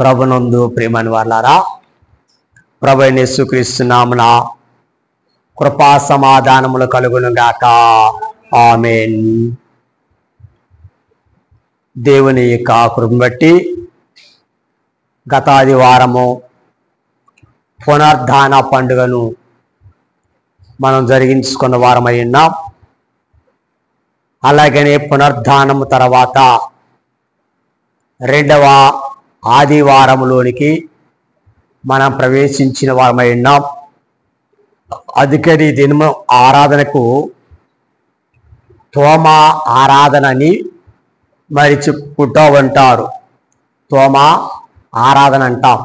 ప్రభునందు ప్రియమైన వాళ్ళారా, ప్రభువైన యేసుక్రీస్తు నామమున కృపా సమాధానములు కలుగును గాక. ఆమేన్. దేవుని యొక్క కృపను బట్టి గత ఆదివారము పునరుద్ధాన పండుగను మనం జరిగించుకున్న వారమై ఉన్నాం. అలాగనే పునరుద్ధానము తర్వాత రెండవ ఆదివారములోనికి మనం ప్రవేశించిన వారమై ఉన్నాం. అందుకని దినము ఆరాధనకు తోమ ఆరాధన అని మరిచిపుటూ ఉంటారు. తోమ ఆరాధన అంటాం.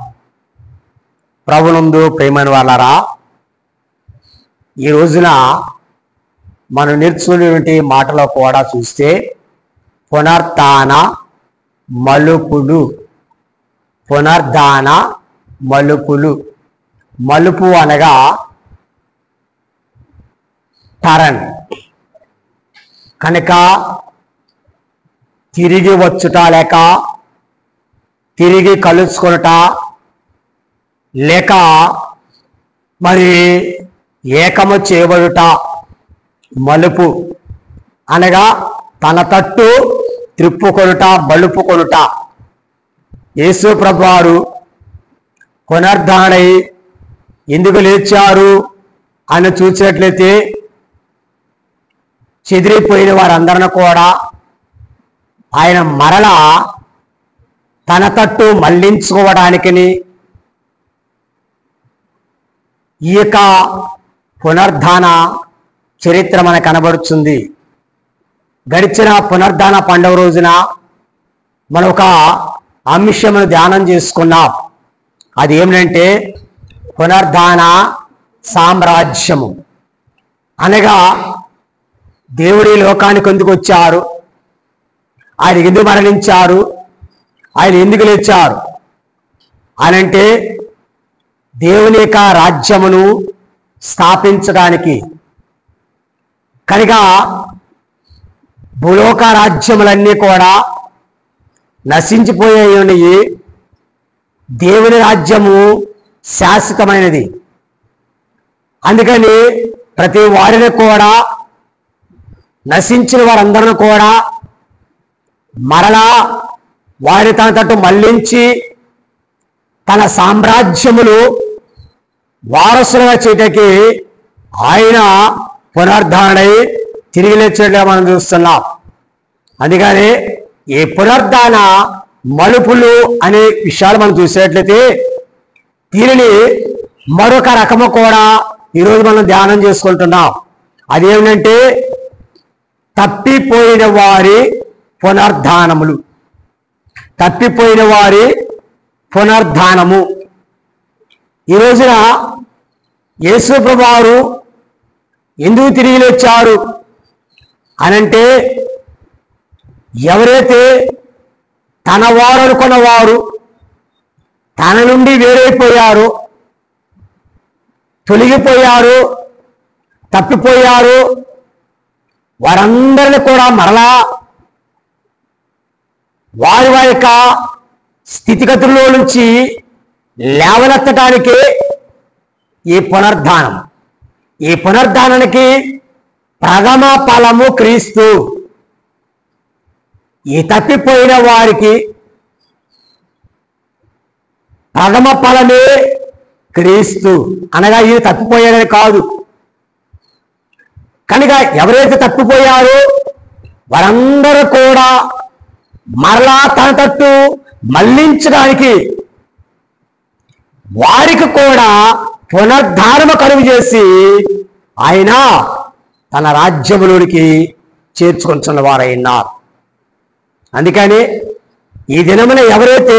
ప్రభునందు ప్రియమైన వాళ్ళారా, ఈ రోజున మనం నేర్చుకునేటువంటి మాటలో కూడా చూస్తే పునరుత్థాన మలుపులు. పునరుద్ధాన మలుపులు. మలుపు అనగా టర్న్. కనుక తిరిగి వచ్చుట లేక తిరిగి కలుసుకొనుట లేక మరి ఏకము చేయబడుట. మలుపు అనగా తన తట్టు త్రిప్పుకొనుట, మలుపుకొనుట. యేసు ప్రభువారు పునరుద్ధానై ఎందుకు లేచారు అని చూసినట్లయితే చెదిరిపోయిన వారందరిని కూడా ఆయన మరలా తన తట్టు మళ్లించుకోవడానికని ఈ యొక్క పునరుద్ధాన చరిత్ర మనకు కనబడుతుంది. గడిచిన పునరుద్ధాన పండుగ రోజున మనం ఒక అంశమును ధ్యానం చేసుకున్నాం. అది ఏమిటంటే పునరుద్ధాన సామ్రాజ్యము. అనగా దేవుడి లోకానికి ఎందుకు వచ్చారు, ఆయన ఎందుకు మరణించారు, ఆయన ఎందుకు లేచారు అనంటే దేవుని యొక్క రాజ్యమును స్థాపించడానికి. కనుక భూలోక రాజ్యములన్నీ కూడా నశించిపోయాయి. దేవుని రాజ్యము శాశ్వతమైనది. అందుకని ప్రతి వారిని కూడా, నశించిన వారందరిని కూడా మరలా వారి తన తట్టు మళ్లించి తన సామ్రాజ్యములు వారసులుగా చేయటానికి ఆయన పునరుద్ధానై తిరిగి లేచేట్టుగా మనం చూస్తున్నాం. అందుకని ఈ పునరుద్ధాన మలుపులు అనే విషయాలు మనం చూసేట్లయితే దీనిని మరొక రకము కూడా ఈరోజు మనం ధ్యానం చేసుకుంటున్నాం. అదేమిటంటే తప్పిపోయిన వారి పునరుద్ధానములు. తప్పిపోయిన వారి పునరుద్ధానము. ఈ రోజున యేసు ప్రభువారు ఎందుకు తిరిగి లేచారు అనంటే ఎవరైతే తన వారు అనుకున్న వారు తన నుండి వేరైపోయారు, తొలగిపోయారు, తప్పిపోయారు, వారందరిని కూడా మరలా వారి యొక్క స్థితిగతుల్లో నుంచి లేవనెత్తడానికి ఈ పునరుద్ధానం. ఈ పునరుద్ధానానికి ప్రథమ ఫలము క్రీస్తు. ఈ తప్పిపోయిన వారికి ప్రథమ ఫలమే క్రీస్తు. అనగా ఇది తప్పిపోయారని కాదు. కనుక ఎవరైతే తప్పిపోయారో వారందరూ కూడా మరలా తన తట్టు మళ్లించడానికి వారికి కూడా పునరుద్ధానము కలుగు చేసి ఆయన తన రాజ్యములోనికి చేర్చుకొంటున్న వారైనారు. అందుకని ఈ దినమున ఎవరైతే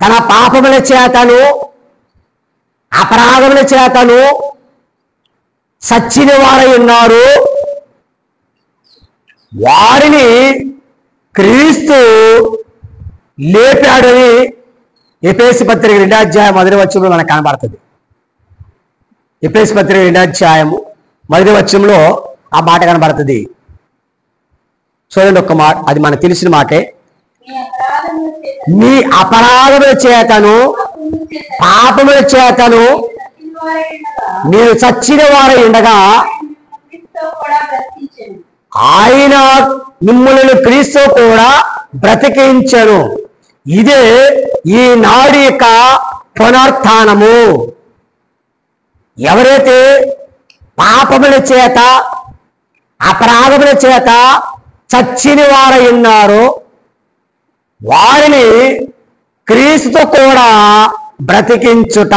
తన పాపముల చేతను, అపరాధముల చేతను సచ్చిన వారై ఉన్నారు, వారిని క్రీస్తు లేపాడని ఎఫెసీ పత్రిక 2వ అధ్యాయం 1వ వచనంలో మనకు కనబడుతుంది. ఎఫెసీ పత్రిక 2వ అధ్యాయము 1వ వచనంలో ఆ మాట కనబడుతుంది. చూడండి ఒక్క మాట, అది మనకు తెలిసిన మాటే. మీ అపరాధముల చేతను పాపముల చేతను మీరు చచ్చిన వారు ఉండగా ఆయన మిమ్మల్ని క్రీస్తు కూడా బ్రతికించను. ఇదే ఈ నాడి యొక్క పునరుత్థానము. ఎవరైతే పాపముల చేత అపరాధముల చేత చచ్చిన వారై ఉన్నారో వారిని క్రీస్తు కూడా బ్రతికించుట.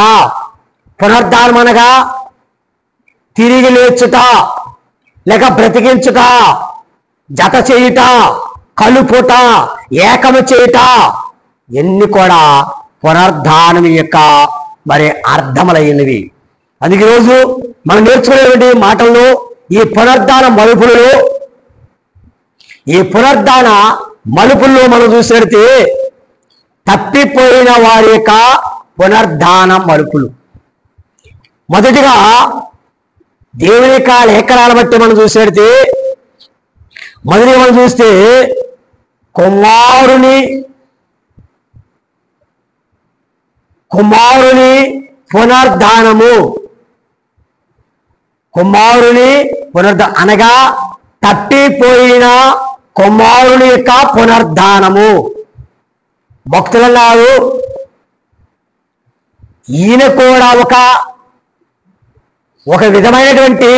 పునరుద్ధానం అనగా తిరిగి లేచుట, లేక బ్రతికించుట, జత చేయుట, కలుపుట, ఏకము చేయుట, ఎన్ని కూడా పునరుద్ధానం యొక్క మరి అర్థములైనవి. అందుకే ఈరోజు మనం నేర్చుకునేటువంటి మాటల్లో ఈ పునరుద్ధాన మలుపులలో మనం చూసినట్టే తప్పిపోయిన వారి యొక్క పునరుద్ధాన మలుపులు. మొదటిగా దేవుని యొక్క లేఖనాలను బట్టి మనం చూసినట్టే మొదటిగా మనం చూస్తే కుమారుని పునరుద్ధానము. అనగా తప్పిపోయిన కుమారుని యొక్క పునరుద్ధానము. భక్తులన్నారు ఈయన కూడా ఒక విధమైనటువంటి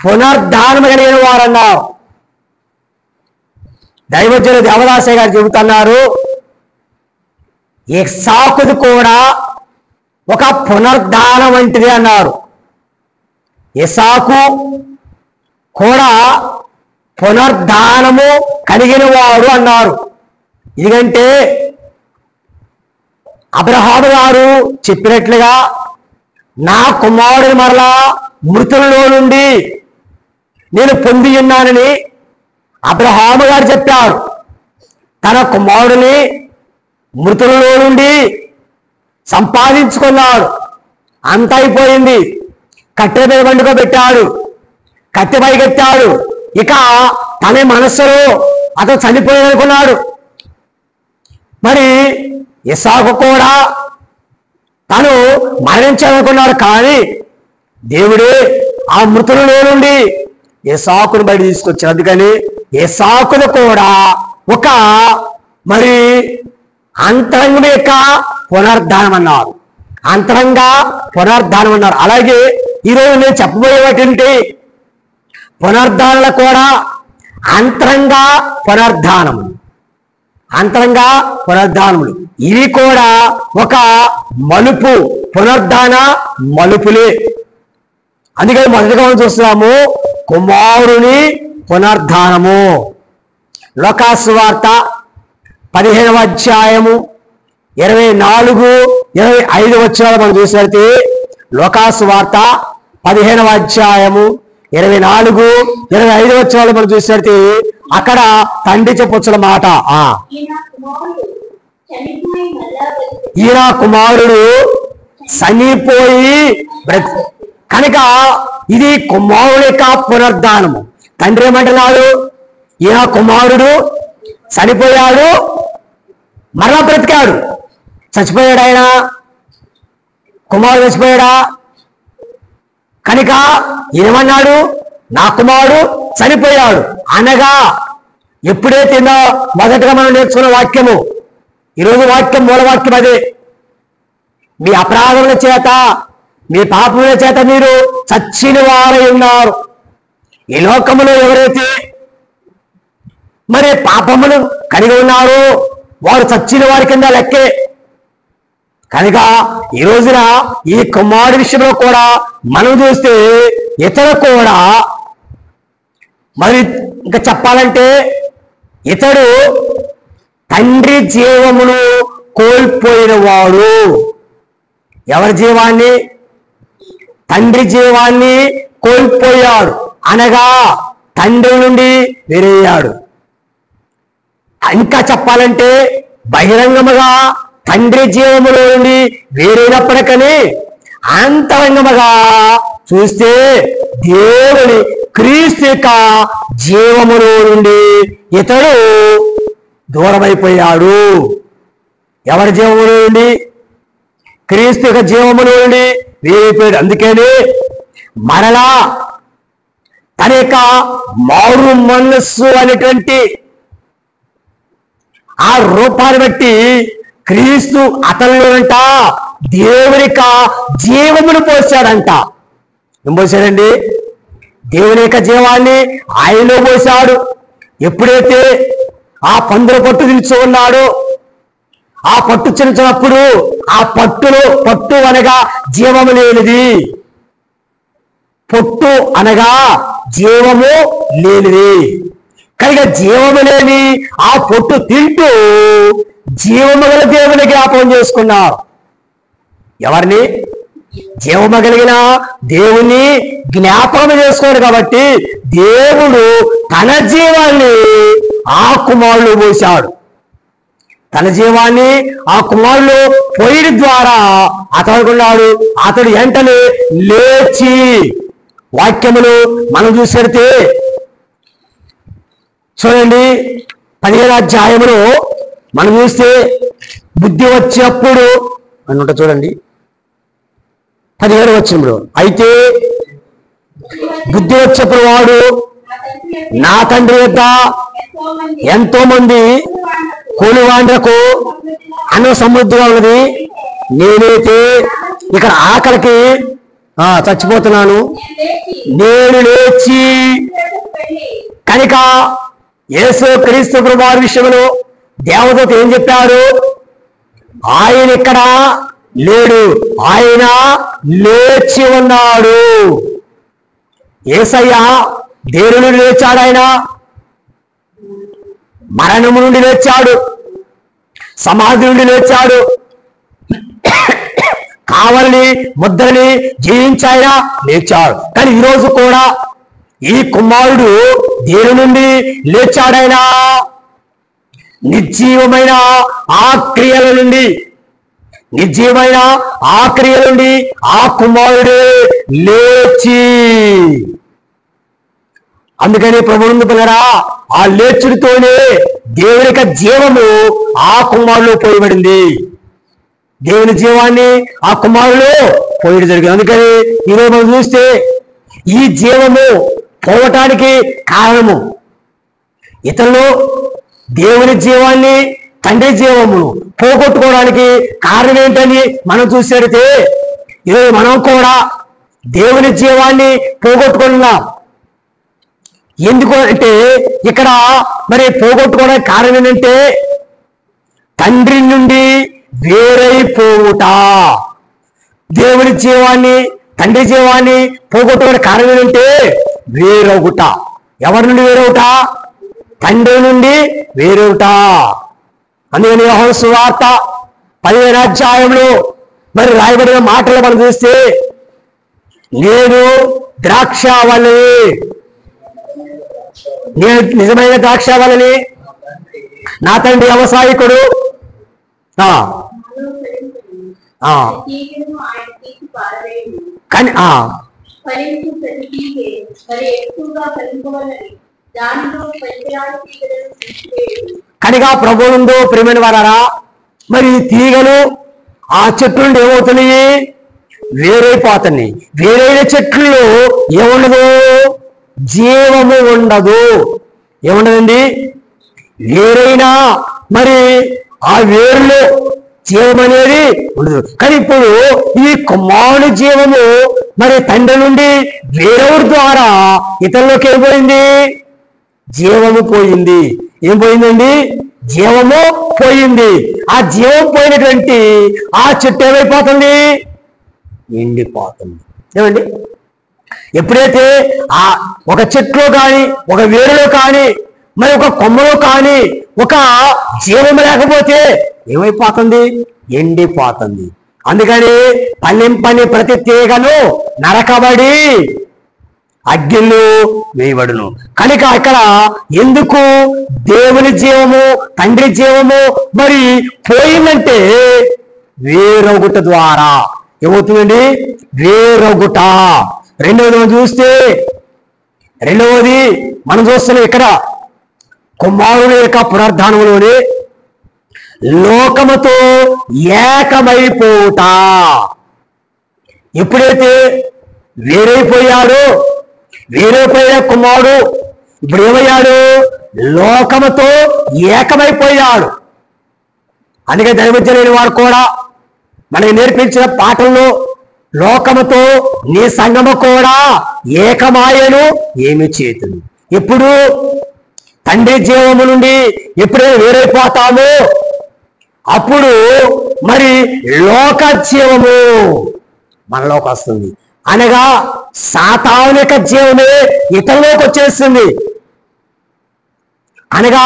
పునరుద్ధానం కలిగిన వారన్నారు. దైవజనుడు దేవదాసయ్య గారు చెబుతున్నారు, ఇస్సాకుది కూడా ఒక పునరుద్ధానం వంటిది అన్నారు. ఇస్సాకు కూడా పునరుద్ధానము కలిగిన వాడు అన్నారు. ఎందుకంటే అబ్రహాము గారు చెప్పినట్లుగా నా కుమారుని మరలా మృతులలో నుండి నేను పొంది ఉన్నానని అబ్రహాము గారు చెప్పారు. తన కుమారుని మృతులలో నుండి సంపాదించుకున్నాడు. అంత అయిపోయింది. కట్టె మీద వండుకోబెట్టాడు, కత్తి పైకెత్తాడు. ఇక తన మనస్సులో అతను చనిపోయాడనుకున్నాడు. మరి ఇస్సాకు కూడా తను మరణించాలనుకున్నాడు. కానీ దేవుడే ఆ మృతులలో నుండి ఇస్సాకును బయట తీసుకొచ్చాడు. అందుకని ఇస్సాకును కూడా ఒక మరి అంతరంగం యొక్క పునరుద్ధానం అన్నారు. అలాగే ఈరోజు నేను చెప్పబోయేటువంటి పునరుద్ధానాలు కూడా అంతరంగ పునరుద్ధానములు ఇవి కూడా ఒక మలుపు, పునరుద్ధాన మలుపులే. అందుకని మొదటిగా మనం చూస్తున్నాము కుమారుని పునరుద్ధానము. లోకాసు వార్త 15వ అధ్యాయము 24-25 వచనాలు మనం చూసినట్లయితే, లోకాసు వార్త 15వ అధ్యాయము 24-25 వచనాలు మనం చూసినట్లయితే అక్కడ తండ్రి చెప్పొచ్చిన మాట, ఈయన కుమారుడు చనిపోయి కనుక ఇది కుమారుడు యొక్క పునరుద్ధానము. తండ్రి ఏమంటున్నాడు, ఈయన కుమారుడు చనిపోయాడు, మరలా బ్రతికాడు. చచ్చిపోయాడు ఆయన, కుమారుడు చచ్చిపోయాడా? కనుక ఏమన్నాడు, నా కుమారుడు చనిపోయాడు అనగా ఎప్పుడైతే మొదటగా మనం నేర్చుకున్న వాక్యము, ఈరోజు వాక్యం మూలవాక్యం అదే. మీ అపరాధముల చేత మీ పాపముల చేత మీరు చచ్చిన వారై ఉన్నారు. ఈ లోకములో ఎవరైతే మరి పాపములు కలిగి ఉన్నారో వారు చచ్చిన వారి కింద లెక్కే. కనుక ఈ రోజున ఈ కుమారుడి విషయంలో కూడా మనం చూస్తే ఇతడు కూడా మరి ఇంకా చెప్పాలంటే ఇతడు తండ్రి జీవమును కోల్పోయిన వాడు. ఎవరి జీవాన్ని? తండ్రి జీవాన్ని కోల్పోయాడు అనగా తండ్రి నుండి వేరయ్యాడు. ఇంకా చెప్పాలంటే బహిరంగముగా తండ్రి జీవములో నుండి వేరైనప్పటికీ అంతరంగముగా చూస్తే దేవుని క్రీస్తు యొక్క జీవములో నుండి ఇతడు దూరమైపోయాడు. ఎవరి జీవములో నుండి? క్రీస్తు యొక్క జీవములో నుండి వేరైపోయాడు. అందుకని మరలా తన యొక్క మారు మనస్సు అనేటువంటి ఆ రూపాన్ని బట్టి క్రీస్తు అతనిలోనంట దేవుని యొక్క జీవమును పోశాడంట. ఏం పోశాడండి? దేవుని యొక్క జీవాన్ని ఆయనలో పోశాడు. ఎప్పుడైతే ఆ పందుల పట్టు నిలిచి ఉన్నాడో, ఆ పట్టు చిన్నప్పుడు ఆ పట్టు అనగా జీవము లేనిది, పొట్టు అనగా జీవము లేనిది. కనుక జీవము లేని ఆ పొట్టు తింటూ జీవము గల దేవుని జ్ఞాపకం చేసుకున్నారు. ఎవరిని? జీవము కలిగిన దేవుని జ్ఞాపకం చేసుకోరు. కాబట్టి దేవుడు తన జీవాన్ని ఆ కుమారుడు పోశాడు. తన జీవాన్ని ఆ కుమారుడు పోయడం ద్వారా అతడుకున్నాడు. అతడు వెంటనే లేచి, వాక్యములు మనం చూసేడితే చూడండి 15వ అధ్యాయములో మనం చూస్తే బుద్ధి వచ్చినప్పుడు అని ఉంటా. చూడండి 17వ వచనంలో, అయితే బుద్ధి వచ్చినప్పుడు వాడు నా తండ్రి వద్ద ఎంతో మంది కూలివాండ్రకు అన్న సమృద్ధిగా ఉన్నది, నేనైతే ఇక్కడ ఆకలికి చచ్చిపోతున్నాను. నేను లేచి, కనుక యేసు క్రీస్తు ప్రభువారి విషయంలో దేవదూత ఏం చెప్పారు? ఆయన ఇక్కడ లేడు, ఆయన లేచి ఉన్నాడు. యేసయ్య దేవుని నుండి లేచాడు. ఆయన మరణము నుండి లేచాడు, సమాధి నుండి లేచాడు, కావలిని ముద్రని జయించాయన లేచాడు. కానీ ఈరోజు కూడా ఈ కుమారుడు దేవుని నుండి లేచాడైనా నిర్జీవమైన ఆ క్రియల నుండి, నిర్జీవమైన ఆ క్రియల నుండి ఆ కుమారుడే లేచి, అందుకని ప్రభువును పిల్లరా ఆ లేచుడితోనే దేవుని యొక్క జీవము ఆ కుమారులో పోయబడింది. దేవుని జీవాన్ని ఆ కుమారులో పోయడం జరిగింది. అందుకని ఈరోజు మనం చూస్తే ఈ జీవము పోవటానికి కారణము ఇతరులు దేవుని జీవాన్ని, తండ్రి జీవమును పోగొట్టుకోవడానికి కారణం ఏంటని మనం చూసేటైతే ఈరోజు మనం కూడా దేవుని జీవాన్ని పోగొట్టుకున్నాం. ఎందుకు అంటే ఇక్కడ మరి పోగొట్టుకోవడానికి కారణం ఏంటంటే తండ్రి నుండి వేరైపోవుట. దేవుని జీవాన్ని, తండ్రి జీవాన్ని పోగొట్టుకోవడానికి కారణం ఏంటంటే వేరొకట. ఎవరి నుండి వేరొకట? తండ్రి నుండి వేరొకట. అందుకని యోహాను సువార్త 15వ అధ్యాయంలో మరి రాయబడిన మాటలు మనం చూస్తే, నేను ద్రాక్షావళి, నేను నిజమైన ద్రాక్షావళిని, నా తండ్రి వ్యవసాయకుడు, కానీ కనుక ప్రభువుందో ప్రేమైన వారారా, మరి తీగలు ఆ చెట్టు నుండి ఏమవుతున్నాయి? వేరైపోతున్నాయి. వేరైన చెట్లలో ఏముండదు? జీవము ఉండదు. ఏముండదండి? వేరైనా మరి ఆ వేరులో జీవం అనేది ఉండదు. కానీ ఇప్పుడు ఈ కుమారుని జీవము మరి తండ్రి నుండి వేరొకరి ద్వారా ఇతరులోకి ఏం పోయింది? జీవము పోయింది. ఏం పోయిందండి? జీవము పోయింది. ఆ జీవం పోయినటువంటి ఆ చెట్టు ఏమైపోతుంది? ఎండిపోతుంది. ఏమండి? ఎప్పుడైతే ఆ ఒక చెట్లో కానీ, ఒక వేరులో కానీ, మరి ఒక కొమ్మలో కానీ ఒక జీవం లేకపోతే ఏమైపోతుంది? ఎండిపోతుంది. అందుకని పల్లింపని ప్రతి తీగను నరకబడి అగ్గిలో వేయబడును. కనుక ఇక్కడ ఎందుకు దేవుని జీవము, తండ్రి జీవము మరి పోయిందంటే వేరొకట ద్వారా ఏమవుతుందండి? వేరొకట. రెండవది మనం చూస్తే, రెండవది మనం చూస్తున్నాం ఇక్కడ కుమారుని యొక్క పునరుద్ధానంలోనే లోకముతో ఏకమైపోవుట. ఎప్పుడైతే వేరైపోయిన కుమారుడు ఇప్పుడు ఏమయ్యాడు? లోకముతో ఏకమైపోయాడు. అందుకే దైవజనులైన వారు కూడా మనకి నేర్పించిన పాఠంలో లోకముతో నీ సంగము కూడా ఏకమాయను ఏమి చేతులు. ఎప్పుడు తండ్రి జీవము నుండి ఎప్పుడైనా వేరైపోతామో అప్పుడు మరి లోక జీవము మనలోకి వస్తుంది. అనగా సాతానిక జీవమే ఇతరులోకి వచ్చేస్తుంది. అనగా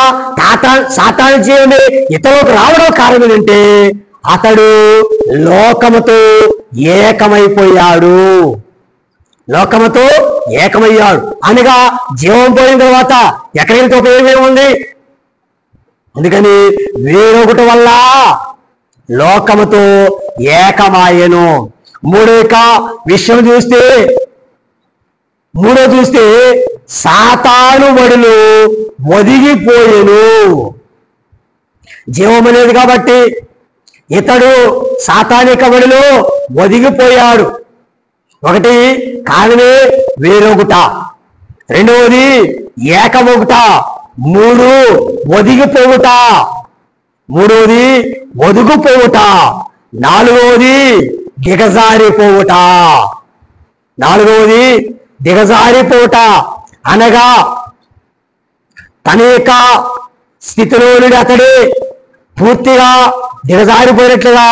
సాతాను జీవమే ఇతరులకు రావడం కారణం ఏంటంటే అతడు లోకముతో ఏకమైపోయాడు. అనగా జీవం పోయిన తర్వాత ఎక్కడికి ఉపయోగం ఉంది? అందుకని వేరొకటి వల్ల లోకముతో ఏకమాయను. మూడో విషయం చూస్తే సాతాను వడులు ఒదిగిపోయెను. జీవం అనేది కాబట్టి ఇతడు సాతానిక వడిలో ఒదిగిపోయాడు. ఒకటి కారణమే వేరొకట, రెండవది ఏకమొకట, ఒదిగిపోవుట, ఒదుగుపోవుట, నాలుగవది దిగజారిపోవుట. అనగా తన యొక్క స్థితిలో నుండి అతడే పూర్తిగా దిగజారిపోయినట్లుగా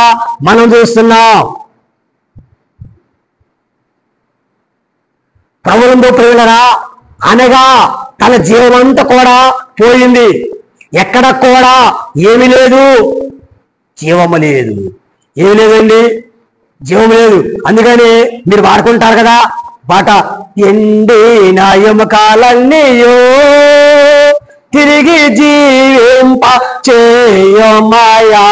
మనం చూస్తున్నాం. ప్రభువునందు ప్రియులారా, అనగా తన జీవమంతా కూడా పోయింది. ఎక్కడ కూడా ఏమి లేదు, జీవము లేదు. ఏమి లేదండి, జీవం లేదు. అందుకని మీరు వాడుకుంటారు కదా పాట, ఎండిన ఎముకలన్నీయో తిరిగి జీవింప చేయమయా.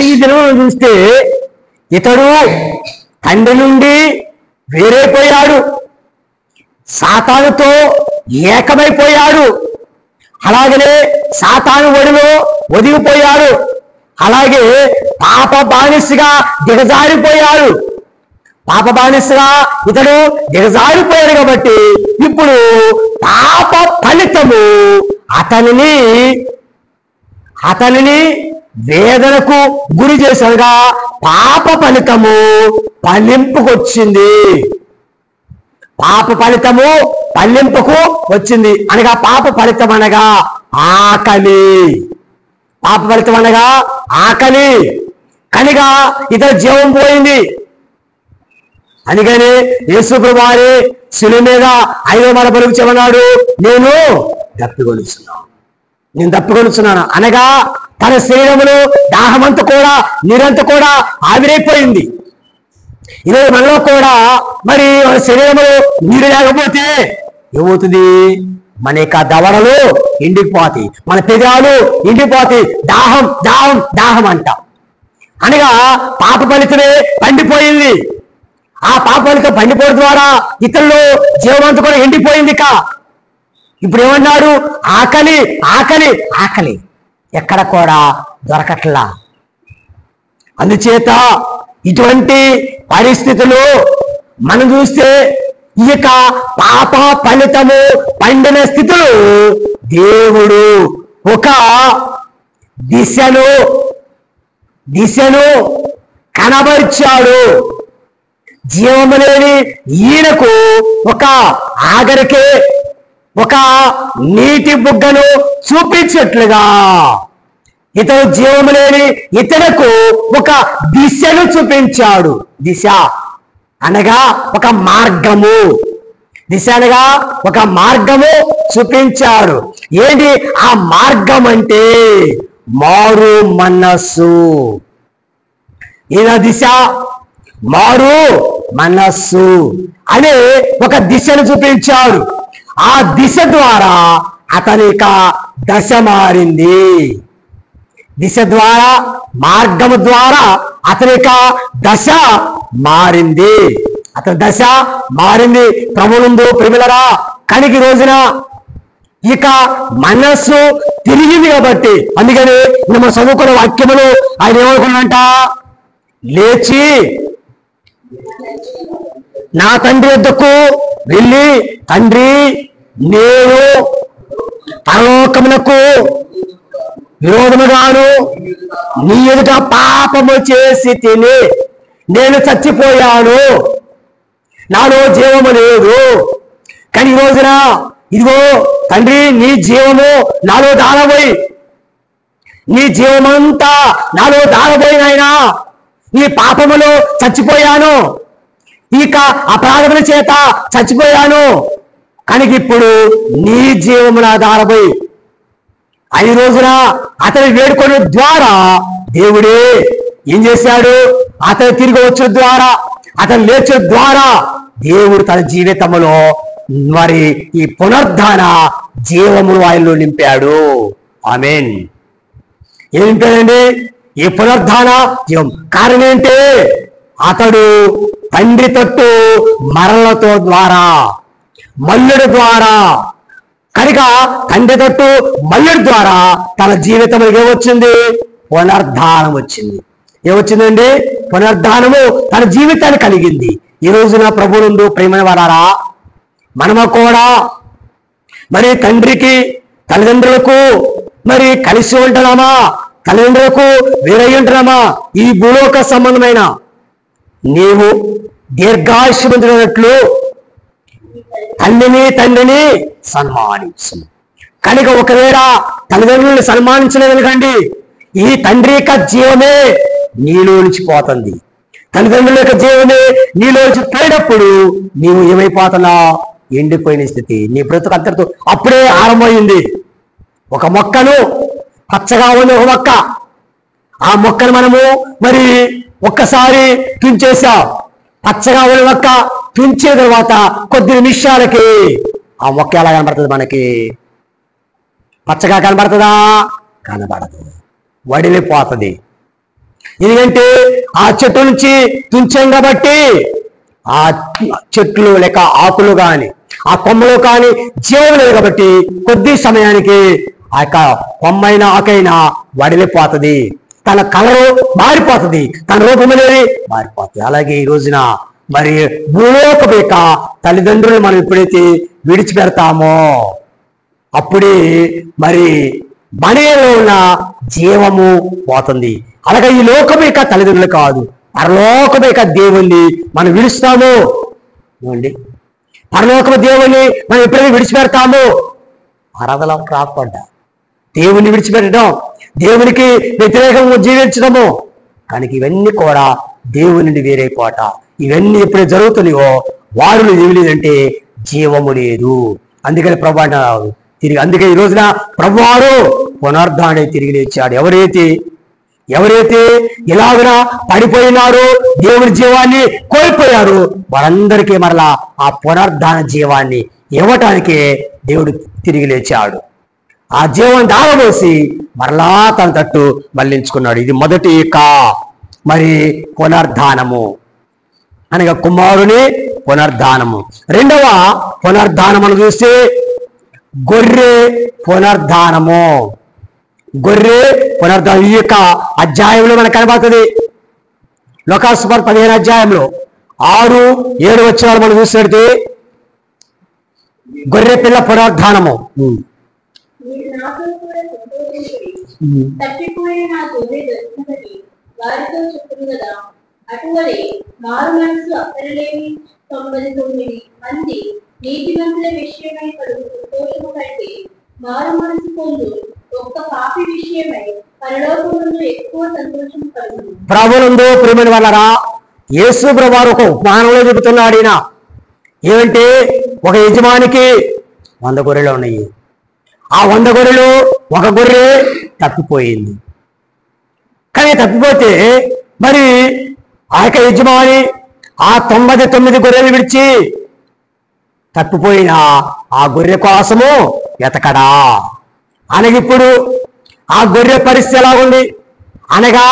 ఈ దినం చూస్తే ఇతడు తండ్రి నుండి వేరైపోయాడు, సాతానుతో ఏకమైపోయాడు, అలాగనే సాతాను ఒడిలో ఒదిగిపోయాడు, అలాగే పాప బానిసగా దిగజారిపోయాడు. పాప బానిసగా ఇతడు దిగజారిపోయాడు కాబట్టి ఇప్పుడు పాప ఫలితము అతనిని వేదనకు గురి చేశాడుగా. పాప ఫలితము ఫలింపుకొచ్చింది. పాప ఫలితము ఫలింపుకు వచ్చింది. అనగా పాప ఫలితం అనగా ఆకలి. పాప ఫలితం అనగా ఆకలి. కనుక ఇతర జీవం పోయింది. అందుకని యేసు ప్రభువారే శిలువ మీద 5వ మాట పలుకుచేమన్నాడు, నేను దప్పికొలుచున్నాను. అనగా తన శరీరములో దాహమంతా కూడా నీరంతా కూడా ఆవిరైపోయింది. ఈరోజు మనలో కూడా మరి మన శరీరంలో నీరు లేకపోతే ఏమవుతుంది? మన యొక్క దవడలు ఎండిపోతాయి, మన పెదాలు ఎండిపోతాయి. దాహం దాహం దాహం అంట. అనగా పాప ఫలితమే పండిపోయింది. ఆ పాప ఫలితం పండిపోవడం ద్వారా ఇతరులు జీవమంతా కూడా ఎండిపోయింది. ఇప్పుడు ఏమన్నాడు? ఆకలి ఆకలి ఆకలి ఎక్కడ కూడా దొరకట్లా. అందుచేత ఇటువంటి పరిస్థితులు మనం చూస్తే ఈ యొక్క పాప ఫలితము పండిన స్థితులు దేవుడు ఒక దిశను కనబరిచాడు. జీవము లేని ఈయనకు ఒక ఆఖరికి ఒక నీటి బుగ్గను చూపించట్లుగా ఇతను జీవము లేని ఇతరులకు ఒక దిశను చూపించాడు. దిశ అనగా ఒక మార్గము. దిశ అనగా ఒక మార్గము చూపించాడు. ఏంటి ఆ మార్గం అంటే? మారు మనస్సు. ఈయన దిశ మారు మనస్సు అనే ఒక దిశను చూపించాడు. ఆ దిశ ద్వారా అతని దశ మారింది. దిశ ద్వారా, మార్గము ద్వారా అతని దశ మారింది. అతని దశ మారింది. ప్రభువునందు ప్రియులారా, కనికి రోజున ఇక మనస్సు తిరిగింది కాబట్టి, అందుకని మనం చదువుకున్న వాక్యములు ఆయన ఏమనుకున్నంట, లేచి నా తండ్రి వద్దకు వెళ్ళి, తండ్రి నేను పరలోకమునకు విరోధముగాను నీ ఎదుట పాపము చేసి తిని నేను చచ్చిపోయాను, నాలో జీవము లేదు. కానీ ఈ రోజున ఇదిగో తండ్రి నీ జీవము నాలో దారబోయి, నీ జీవమంతా నాలో దారబోయినైనా నీ పాపములో చచ్చిపోయాను, ఇక అపరాధముల చేత చచ్చిపోయాను. కానీ ఇప్పుడు నీ జీవము నా దారబోయి ఈ రోజున అతని వేడుకొని ద్వారా దేవుడే ఏం చేశాడు? అతను తిరిగి వచ్చిన ద్వారా, అతను లేచిన ద్వారా దేవుడు తన జీవితంలో మరి ఈ పునరుద్ధాన జీవమును ఆయనలో నింపాడు. ఆమేన్. ఏం నింపాడండి? ఈ పునరుద్ధాన జీవం. కారణం ఏంటి? అతడు తండ్రి తట్టు మరణతో ద్వారా, మల్లుడి ద్వారా, కనుక తండ్రి తట్టు మల్లుడి ద్వారా తన జీవితంలో ఏమొచ్చింది? పునరుద్ధానం వచ్చింది. ఏమొచ్చిందండి? పునరుద్ధానము తన జీవితాన్ని కలిగింది. ఈ రోజున ప్రభువునందు ప్రియమైన వారారా, మనము కూడా మరి తండ్రికి తల్లిదండ్రులకు మరి కలిసి ఉంటున్నామా, తల్లిదండ్రులకు వేరై ఉంటున్నామా? ఈ భూలోక సంబంధమైన నీవు దీర్ఘాయుష్మంతుడైనట్లు తల్లిని తండ్రిని సన్మానించు. కనుక ఒకవేళ తల్లిదండ్రులను సన్మానించలేదనుకండి, ఈ తండ్రి యొక్క జీవమే నీలో నుంచి పోతుంది. తల్లిదండ్రుల యొక్క జీవమే నీలో నుంచి పోయినప్పుడు నీవు ఏమైపోతున్నావు? ఎండిపోయిన స్థితి. నీ బ్రతుకు అంతటితో అప్పుడే ఆరంభమైంది. ఒక మొక్కను పచ్చగా ఉంది, ఒక మొక్క. ఆ మొక్కను మనము మరి ఒక్కసారి తుంచేసాం. పచ్చగా ఉన్న మొక్క తుంచే తర్వాత కొద్ది నిమిషాలకి ఆ మొక్క ఎలా కనబడుతుంది? మనకి పచ్చగా కనబడుతుందా? కనబడదు, వడిలిపోతుంది. ఎందుకంటే ఆ చెట్టు నుంచి తుంచాం కాబట్టి ఆ చెట్లు లేక ఆకులు కానీ ఆ కొమ్మలు కానీ జీవం లేదు కాబట్టి కొద్ది సమయానికి ఆ యొక్క కొమ్మైన ఆకైనా వడిలిపోతుంది, తన కలరు మారిపోతుంది, తన రూపం అనేది మారిపోతుంది. అలాగే ఈ రోజున మరి భూలోకమేక తల్లిదండ్రులు మనం ఎప్పుడైతే విడిచిపెడతామో అప్పుడే మరి మనలో ఉన్న జీవము పోతుంది. అలాగే ఈ లోకమేక తల్లిదండ్రులు కాదు, పరలోకమేక దేవుణ్ణి మనం విడుస్తాము. ఏమండి, పరలోకము దేవుణ్ణి మనం ఎప్పుడైతే విడిచిపెడతామో ఆరాధనలోకి రాకుండా దేవుణ్ణి విడిచిపెట్టడం, దేవునికి వ్యతిరేకంగా జీవించడము, కానీ ఇవన్నీ కూడా దేవుని నుండి వేరైపోట. ఇవన్నీ ఎప్పుడు జరుగుతున్నాయో వారిలో ఏమి లేదంటే జీవము లేదు. అందుకని ప్రభు అంటున్నారు తిరిగి. అందుకే ఈ రోజున ప్రభువారు పునరుద్ధానం తిరిగి లేచాడు. ఎవరైతే ఇలాగున పడిపోయినారో, దేవుని జీవాన్ని కోల్పోయారు, వారందరికీ మరలా ఆ పునరుద్ధాన జీవాన్ని ఇవ్వటానికే దేవుడు తిరిగి లేచాడు. ఆ జీవం దాగబోసి మరలా తన తట్టు మళ్లించుకున్నాడు. ఇది మొదటి మరి పునరుద్ధానము అనగా కుమారుని పునరుద్ధానము. రెండవ పునరుద్ధానమును చూస్తే గొర్రె పునరుద్ధానము. గొర్రె పునరుద్ధానం ఈ యొక్క అధ్యాయంలో మనకు కనబడుతుంది. లోకాసువార్త 15 అధ్యాయంలో 6-7 వచనాలు మనం చూసినట్టు గొర్రె పిల్ల పునరుద్ధానము. అటువలే మారు మనసు అక్కరలేని 99 మంది నీతిమంతుల విషయమై కలుగు సంతోషము కంటే మారు మనసు పొందు ఒక్క పాపి విషయమై పరలోకములో ఎక్కువ సంతోషం కలుగును. ప్రభువునందు ప్రియమైన వాళ్ళరా, యేసు ప్రభువారు ఒక ఉపమానంలో చెబుతున్నాడు. ఏమంటే ఒక యజమానికి 100 గొర్రెలు ఉన్నాయి. ఆ 100 గొర్రెలు ఒక గొర్రె తప్పిపోయింది. కానీ తప్పిపోతే మరి ఆ యొక్క యజమాని ఆ 99 గొర్రెలు విడిచి తప్పిపోయిన ఆ గొర్రె కోసము వెతకడా? అనగా ఇప్పుడు ఆ గొర్రె పరిస్థితి ఎలా ఉంది అనగా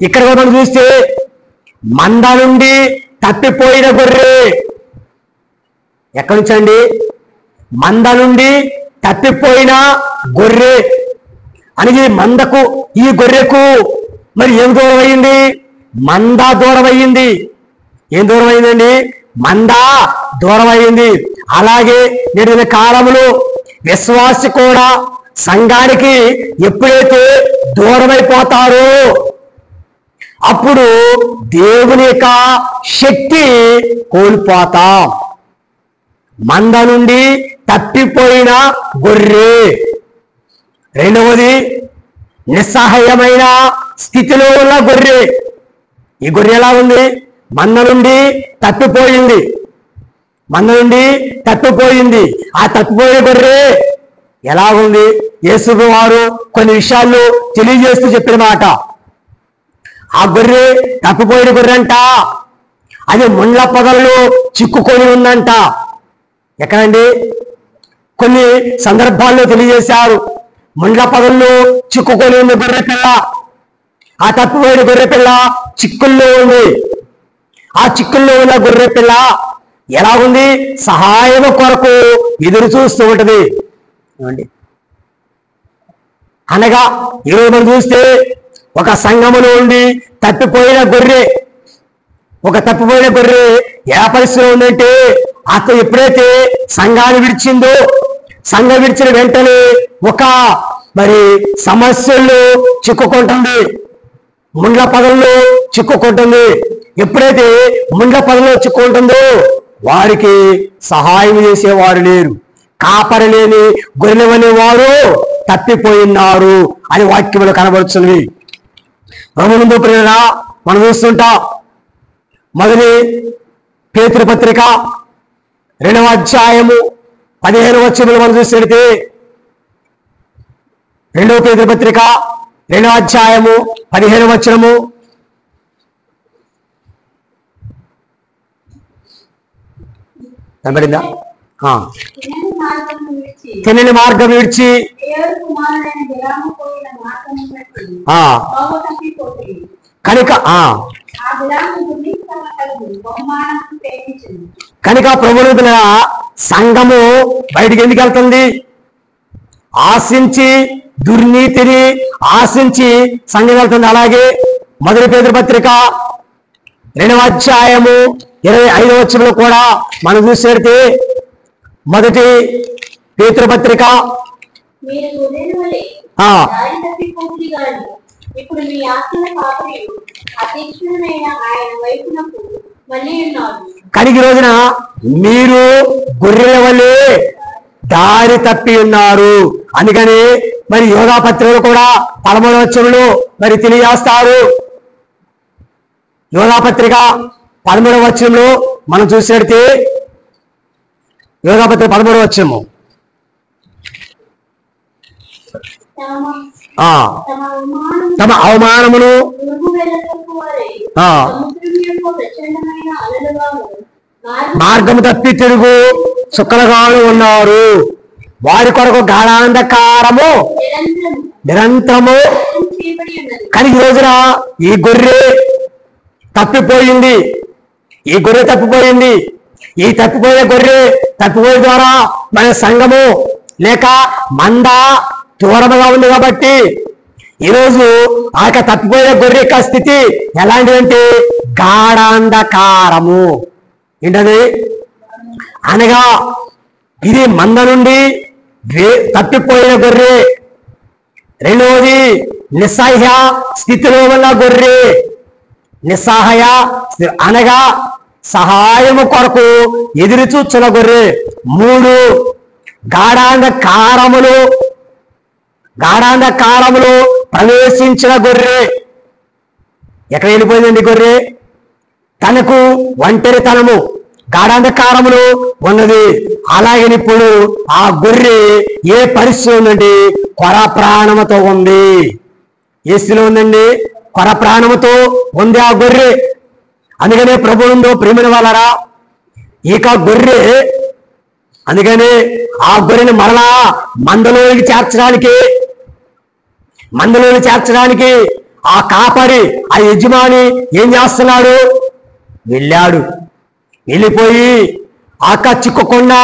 ఇక్కడ మనం చూస్తే మంద నుండి తప్పిపోయిన గొర్రె. ఎక్కడి నుంచి అండి? మంద నుండి తప్పిపోయిన గొర్రె అనేది మందకు ఈ గొర్రెకు మరి ఏం దూరం అయింది? మంద దూరం అయ్యింది. ఏం దూరం అయిందండి? మంద దూరం అయింది. అలాగే నేటి కాలంలో విశ్వాసి కూడా సంఘానికి ఎప్పుడైతే దూరమైపోతారో అప్పుడు దేవుని యొక్క శక్తి కోల్పోతాం. మంద నుండి తప్పిపోయిన గొర్రె. రెండవది నిస్సహాయమైన స్థితిలో ఉన్న గొర్రె. ఈ గొర్రె ఎలా ఉంది? మంద నుండి తప్పిపోయింది. మంద నుండి తప్పిపోయింది. ఆ తప్పిపోయే గొర్రె ఎలా ఉంది? యేసు వారు కొన్ని విషయాలు తెలియజేస్తూ చెప్పిన మాట. ఆ గొర్రె తప్పిపోయిన గొర్రె అంట అది ముండ్ల పొదల్లో చిక్కుకొని ఉందంట. ఎక్కడండి? కొన్ని సందర్భాల్లో తెలియజేశారు. ముండ్ల పొదల్లో చిక్కుకొని ఉంది గొర్రె పిల్ల. ఆ తప్పిపోయిన గొర్రె పిల్ల చిక్కుల్లో ఉంది. ఆ చిక్కుల్లో ఉన్న గొర్రె పిల్ల ఎలా ఉంది? సహాయం కొరకు ఎదురు చూస్తూ ఉంటది. ఏమండి? అనగా ఈరోజు మనం చూస్తే ఒక సంఘములో ఉండి తప్పిపోయిన గొర్రె, ఒక తప్పిపోయిన గొర్రె ఏ పరిస్థితిలో ఉందంటే అతను ఎప్పుడైతే సంఘాన్ని విడిచిందో సంఘం విడిచిన వెంటనే ఒక మరి సమస్యల్లో చిక్కుకుంటుంది, ముండ్ల పదల్లో చిక్కుకుంటుంది. ఎప్పుడైతే ముండ్ల పదలో చిక్కుంటుందో వారికి సహాయం చేసేవారు లేరు. కాపరి లేని గొర్రెలనే వారు తప్పిపోయినారు అని వాక్యములు కనబడుచున్నవి. ప్రభునందు ప్రియులారా, మనం చూస్తుంటాం. మొదటి పేతురు పత్రిక 2వ అధ్యాయము 15వ వచనములు మనం చూసినట్లయితే 2వ పేతురు పత్రిక 2వ అధ్యాయము 15వ వచనము, కనబడిందా? తినని మార్గం విడిచి కనుక ప్రభువుల సంఘము బయటికి ఎందుకు వెళ్తుంది? ఆశించి దుర్నీతిని ఆశించి సంఘం వెళ్తుంది. అలాగే మొదటి పేతురు పత్రిక 2వ అధ్యాయము 25వ వచనంలో కూడా మనం చూసేస్తే మొదటి పేతురు పత్రిక కడిగి రోజున మీరు గొర్రెల వలె దారి తప్పి ఉన్నారు. అందుకని మరి యోగా పత్రికలు కూడా 13వ వచనంలో మరి తెలియజేస్తారు. యోగా పత్రిక 13వ వచనంలో మనం చూసినట్టే యోగా పత్రిక 13వ వచనము తమ అవమానమును మార్గము తప్పి తిరుగు చుక్కలుగాను ఉన్నారు. వారి కొరకు గాఢాంధకారము నిరంతరము. కానీ ఈ రోజున ఈ గొర్రె తప్పిపోయింది. ఈ గొర్రె తప్పిపోయింది. ఈ తప్పిపోయే గొర్రె తప్పిపోయే ద్వారా మన సంఘము లేక మంద దూరముగా ఉంది. కాబట్టి ఈరోజు ఆ యొక్క తప్పిపోయే గొర్రె యొక్క స్థితి ఎలాంటిదంటే గాఢాంధకారము. ఏంటది అనగా ఇది మంద నుండి తప్పిపోయిన గొర్రె. రెండవది నిస్సహాయ స్థితిలో ఉన్న గొర్రె. నిస్సహాయ అనగా సహాయము కొరకు ఎదురు చూచున్న గొర్రె. 3 గాఢాంధకారములో ప్రవేశించిన గొర్రె. ఎక్కడ వెళ్ళిపోయిందండి గొర్రె? తనకు ఒంటరితనము, గాఢాంధకారములో ఉన్నది. అలాగే ఇప్పుడు ఆ గొర్రె ఏ పరిస్థితి ఉందండి? కొర ప్రాణముతో ఉంది. ఏ స్థితిలో ఉందండి? కొర ప్రాణముతో ఉంది ఆ గొర్రె. అందుకనే ప్రభువుందో ప్రేమిన వాళ్ళరా, ఇక గొర్రె అందుకని ఆ గొర్రెని మరలా మందలోనికి చేర్చడానికి ఆ కాపరి, ఆ యజమాని ఏం చేస్తున్నాడు? వెళ్ళిపోయి చిక్కకుండా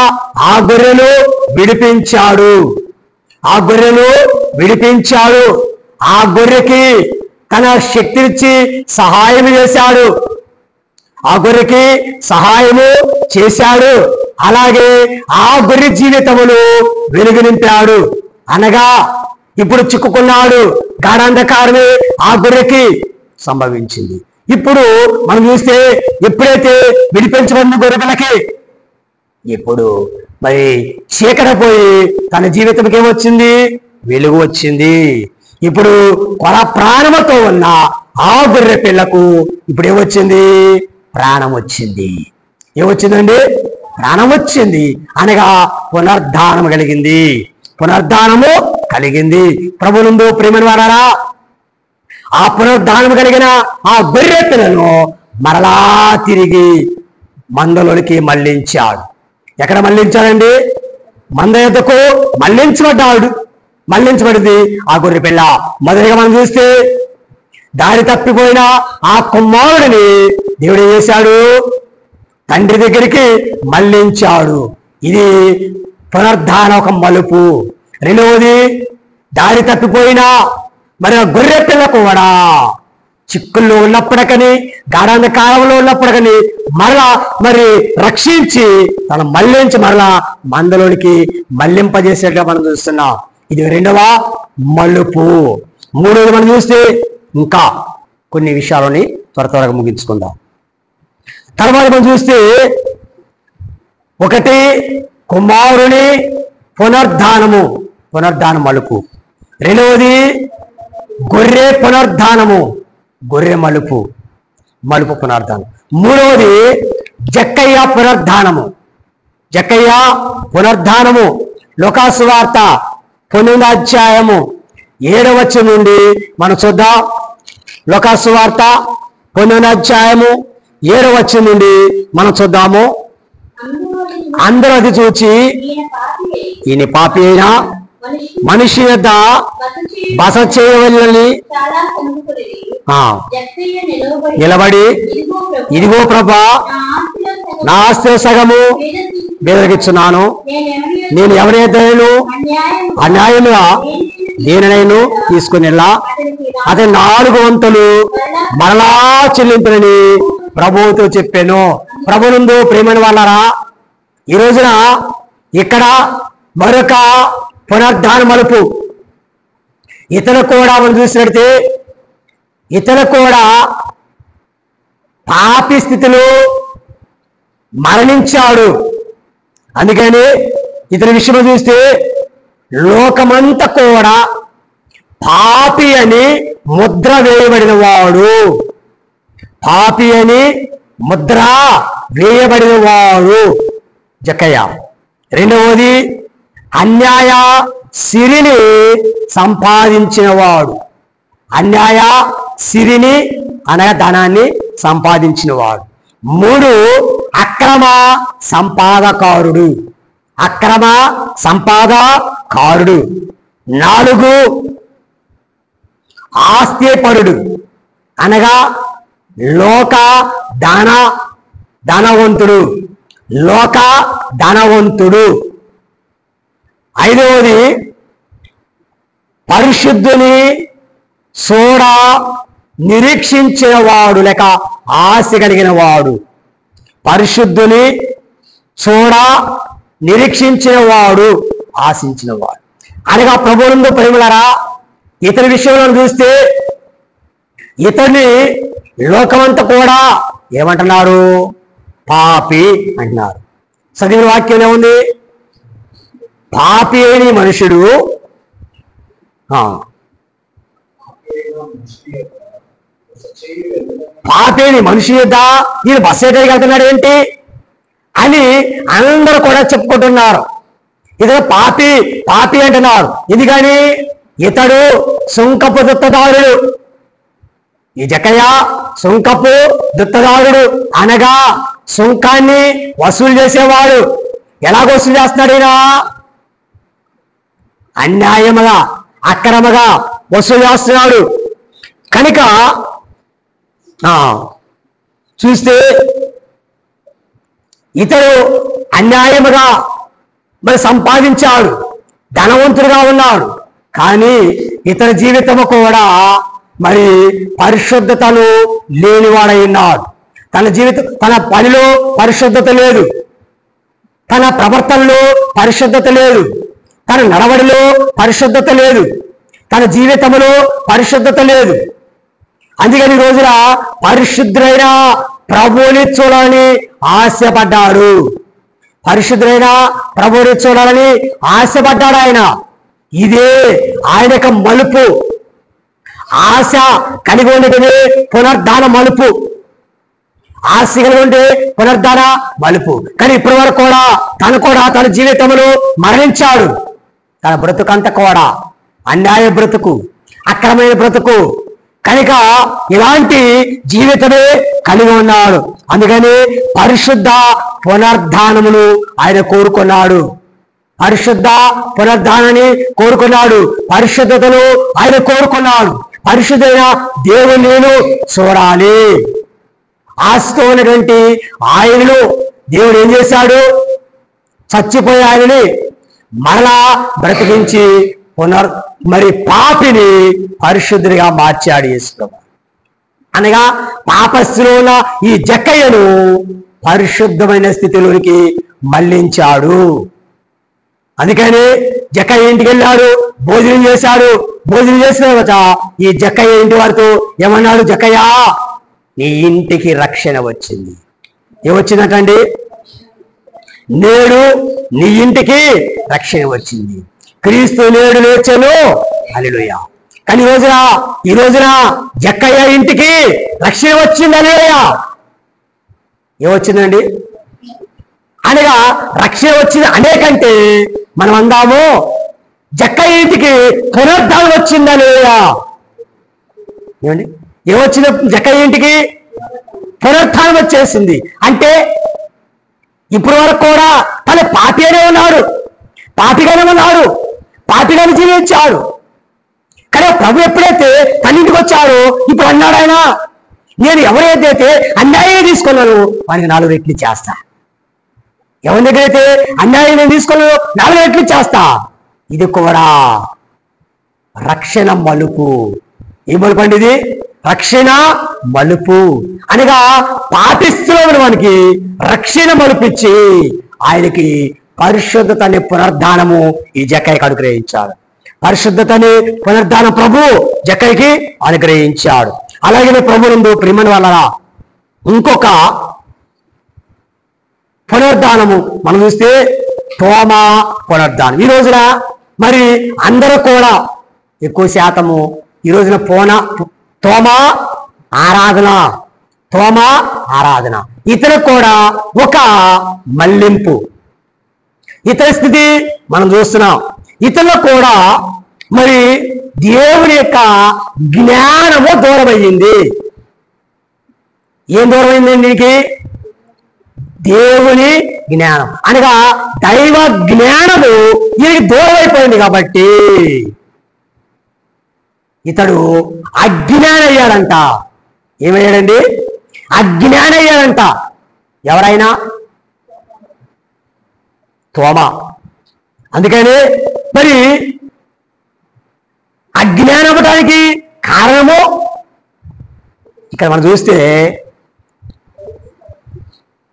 ఆ గొర్రెను విడిపించాడు. ఆ గొర్రెకి తన శక్తినిచ్చి సహాయం చేశాడు. అలాగే ఆ గొర్రె జీవితమును వెలుగు నింపాడు. అనగా ఇప్పుడు చిక్కుకున్నాడు. గాఢాంధకారమే ఆ గొర్రెకి సంభవించింది. ఇప్పుడు మనం చూస్తే ఎప్పుడైతే విడిపించబడిన గొర్రెలకి ఇప్పుడు మరి చీకటి పోయి తన జీవితంకి ఏమొచ్చింది? వెలుగు వచ్చింది. ఇప్పుడు కొర ప్రాణముతో ఉన్న ఆ గొర్రె పిల్లకు ఇప్పుడు ఏమొచ్చింది? ప్రాణం వచ్చింది. ఏమొచ్చిందండి? ప్రాణం వచ్చింది. అనగా పునరుద్ధానము కలిగింది. ప్రభువునందు ప్రేమను వారారా, ఆ పునరుద్ధానము కలిగిన ఆ గొర్రె పిల్లను మరలా తిరిగి మందలోనికి మళ్లించాడు. ఎక్కడ మళ్లించాడండి? మంద యొద్దకు మళ్లించబడింది ఆ గొర్రె పిల్ల. మొదటిగా మనం చూస్తే దారి తప్పిపోయిన ఆ కుమారుడిని దేవుడు ఏం చేశాడు? తండ్రి దగ్గరికి మళ్లించాడు. ఇది పునరుద్ధాన ఒక మలుపు. రెండవది, దారి తప్పిపోయిన మరి గొర్రె పిల్ల కూడా చిక్కుల్లో ఉన్నప్పటికని, గాఢాంధకారంలో ఉన్నప్పటికని మరలా మరి రక్షించి మరలా మందలోనికి మళ్లింపజేసేట్టుగా మనం చూస్తున్నాం. ఇది రెండవ మలుపు. మూడవది మనం చూస్తే ఇంకా కొన్ని విషయాలని త్వరగా ముగించుకుందాం. తర్వాత మనం చూస్తే ఒకటి కుమారుని పునరుద్ధాన మలుపు. రెండవది గొర్రె పునరుద్ధానము, గొర్రె మలుపు పునరుద్ధానం. మూడవది జక్కయ్య పునరుద్ధానము. లూకాసు సువార్త 9వ అధ్యాయము 7వ వచనం నుండి మనం చూద్దాం. లూకాసు సువార్త 9వ అధ్యాయము 7వ వచనం నుండి మనం చూద్దాము. అందరూ అది చూచి ఈయన పాపి అయినా మనిషి యొద్ద బస చేయవలెనని నిలబడి, ఇదిగో ప్రభా, నా ఆస్తిలో సగము బెదరికిచ్చున్నాను. నేను ఎవరైనా అన్యాయముగా దేనినైనా తీసుకునిలా అతని 4 వంతులు మరలా చెల్లింపునని ప్రభువుతో చెప్పాను. ప్రభువునందు ప్రేమని వాళ్ళరా, ఈ రోజున ఇక్కడ మరొక పునరుద్ధాన మలుపు. ఇతను కూడా మనం చూసినట్టే ఇతను కూడా పాపి స్థితిలో మరణించాడు. అందుకని ఇతని విషయంలో చూస్తే లోకమంతా కూడా పాపి అని ముద్ర వేయబడిన వాడు జక్కయ్య. రెండవది అన్యాయ సిరిని సంపాదించినవాడు. అనగా ధనాన్ని సంపాదించినవాడు. 3 అక్రమ సంపాదకారుడు. 4 ఆస్తిపరుడు, అనగా లోక ధనవంతుడు. 5వది పరిశుద్ధుని చూడ నిరీక్షించిన వాడు, లేక ఆశ కలిగిన వాడు. పరిశుద్ధుని చూడ నిరీక్షించిన వాడు, ఆశించిన వాడు. అనగా ప్రభువునందు ప్రేమలారా, ఇతని విషయంలో చూస్తే ఇతన్ని లోకమంతా కూడా ఏమంటున్నారు? పాపి అంటున్నారు. చదివిన వాక్యం ఏముంది? పాపి అయిన మనుషుడు పాపి అయిన మనిషి యొద్ద ఈయన బస్సు ఎక్కడికి వెళ్తున్నాడు ఏంటి? అని అందరూ కూడా చెప్పుకుంటున్నారు. ఇతడు పాపి పాపి అంటున్నారు. ఎందుకని? ఇతడు సుంకపు దుత్తదారుడు. ఈ జక్కయ్య సుంకపు దుత్తదారుడు, అనగా సుంకాన్ని వసూలు చేసేవాడు. ఎలాగ వసూలు చేస్తున్నాడు? ఈయన అన్యాయముగా అక్రమగా వసూలు చేస్తున్నాడు. కనుక చూస్తే ఇతడు అన్యాయముగా మరి సంపాదించాడు, ధనవంతుడుగా ఉన్నాడు. కానీ ఇతని జీవితము కూడా మరి పరిశుద్ధతను లేనివాడై ఉన్నాడు. తన జీవితం, తన పనిలో పరిశుద్ధత లేదు, తన ప్రవర్తనలో పరిశుద్ధత లేదు, తన నడవడిలో పరిశుద్ధత లేదు, తన జీవితంలో పరిశుద్ధత లేదు. అందుకని రోజున పరిశుద్ధుడైన ప్రభువుని చూడాలని ఆశపడ్డాడు. పరిశుద్ధుడైన ప్రభువుని చూడాలని ఆశపడ్డాడు ఆయన. ఇదే ఆయన యొక్క మలుపు. ఆశ కలిగి ఉండేది పునర్ధాన మలుపు. ఆశ కలిగి ఉండే పునర్ధాన మలుపు. కానీ ఇప్పటి వరకు కూడా తన జీవితంలో మరణించాడు. తన బ్రతుకంతా కూడా అన్యాయ బ్రతుకు, అక్రమైన బ్రతుకు. కనుక ఇలాంటి జీవితమే కలిగి ఉన్నాడు. అందుకని పరిశుద్ధ పునర్ధానమును ఆయన కోరుకున్నాడు. పరిశుద్ధ పునర్ధానాన్ని కోరుకున్నాడు. పరిశుద్ధతను ఆయన కోరుకున్నాడు. పరిశుద్ధైన దేవుని నేను చూడాలి. ఆశతో ఉన్నటువంటి ఆయనను దేవుడు ఏం చేశాడు? చచ్చిపోయే ఆయనని మరలా బ్రతికించి మరి పాపిని పరిశుద్ధుడిగా మార్చాడు యేసుప్రభు. అనగా పాపస్థితిలో ఉన్న ఈ జక్కయ్యను పరిశుద్ధమైన స్థితిలోనికి మళ్లించాడు. అందుకని జక్కయ్య ఇంటికి వెళ్ళాడు, భోజనం చేశాడు. భోజనం చేసిన తర్వాత ఈ జక్కయ్య ఇంటి వారితో ఏమన్నాడు? జక్కయ్య, నీ ఇంటికి రక్షణ వచ్చింది. ఏమొచ్చిందటండి? నేడు నీ ఇంటికి రక్షణ వచ్చింది. క్రీస్తు నేడు లేచెను. హల్లెలూయా. కానీ ఈ రోజున జక్కయ్య ఇంటికి రక్షణ వచ్చింది. హల్లెలూయా. ఏమొచ్చిందండి? అనగా రక్షణ వచ్చింది అనేకంటే మనం అందాము జక్కయ్య ఇంటికి పునరుద్ధానం వచ్చింది. హల్లెలూయా. ఏమండి? ఏమొచ్చింది? జక్కయ్య ఇంటికి పునరుద్ధానం వచ్చేసింది. అంటే ఇప్పటి వరకు కూడా తన పాపిగానే ఉన్నాడు, పాపిగానే జీవించాడు. కానీ ప్రభు ఎప్పుడైతే తన ఇంటికి వచ్చాడో ఇప్పుడు అన్నాడు ఆయన, నేను ఎవరైతే అన్యాయం తీసుకున్నాను వారికి 4 రెట్లు చేస్తా. ఎవరి దగ్గర అయితే అన్యాయం నేను తీసుకున్నాను 4 రెట్లు చేస్తా. ఇది కూడా రక్షణ మలుపు. ఏ మలుపు అండి ఇది? రక్షణ మలుపు. అనగా పాపిస్తున్న మనకి రక్షణ మలుపిచ్చి ఆయనకి పరిశుద్ధతని పునర్ధానము ఈ జక్కయ్యకి అనుగ్రహించాడు. పరిశుద్ధతని పునర్ధానం ప్రభు జక్కయ్యకి అనుగ్రహించాడు. అలాగే ప్రభు నందు ప్రియమైన వాళ్ళరా ఇంకొక పునర్ధానము మనం చూస్తే తోమా పునర్ధానం. ఈ రోజున మరి అందరూ కూడా ఎక్కువ శాతము ఈ రోజున తోమా ఆరాధన ఇతను కూడా ఒక మళ్లింపు. ఇతర స్థితి మనం చూస్తున్నాం. ఇతరులు కూడా మరి దేవుని యొక్క జ్ఞానము దూరమయ్యింది. ఏం దూరమైందండి నీకు? దేవుని జ్ఞానం అనగా దైవ జ్ఞానము ఈయనకి దూరం అయిపోయింది. కాబట్టి ఇతడు అజ్ఞాని అయ్యాడంట. ఏమయ్యాడండి? అజ్ఞాని అయ్యాడంట. ఎవరైనా? తోమా. అందుకని మరి అజ్ఞానం అవ్వడానికి కారణము ఇక్కడ మనం చూస్తే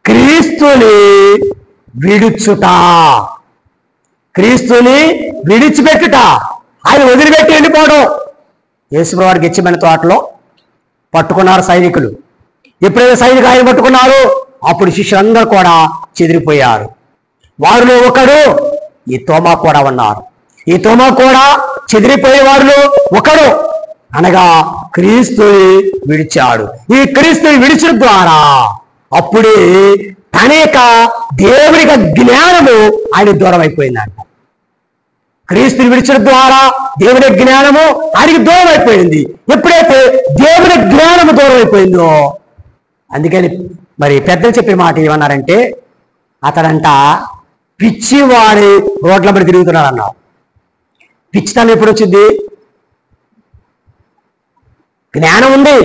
క్రీస్తుని విడుచుట, క్రీస్తుని విడిచిపెట్టుట, ఆయన వదిలిపెట్టి వెళ్ళిపోవడం. యేసుప్రభు వారికి గెత్సేమనే తోటలో పట్టుకున్నారు సైనికులు. ఎప్పుడైతే సైనికులు ఆయన పట్టుకున్నారు అప్పుడు శిష్యులందరూ కూడా చెదిరిపోయారు. వారిలో ఒకడు ఈ తోమా కూడా ఉన్నారు. ఈ తోమా కూడా చెదిరిపోయే వారిలో ఒకడు, అనగా క్రీస్తుని విడిచాడు. ఈ క్రీస్తుని విడిచిన ద్వారా అప్పుడే తన యొక్క దేవుని యొక్క జ్ఞానము ఆయన దూరం అయిపోయిందంట. క్రీస్తుని విడిచడం ద్వారా దేవుని జ్ఞానము ఆయనకి దూరం అయిపోయింది. ఎప్పుడైతే దేవుని జ్ఞానము దూరం అయిపోయిందో, అందుకని మరి పెద్దలు చెప్పే మాట ఏమన్నారంటే, అతడంట పిచ్చివాడి రోడ్ల మీద తిరుగుతున్నాడు అన్నాడు. పిచ్చితనం ఎప్పుడు వచ్చింది? జ్ఞానం ఉంది,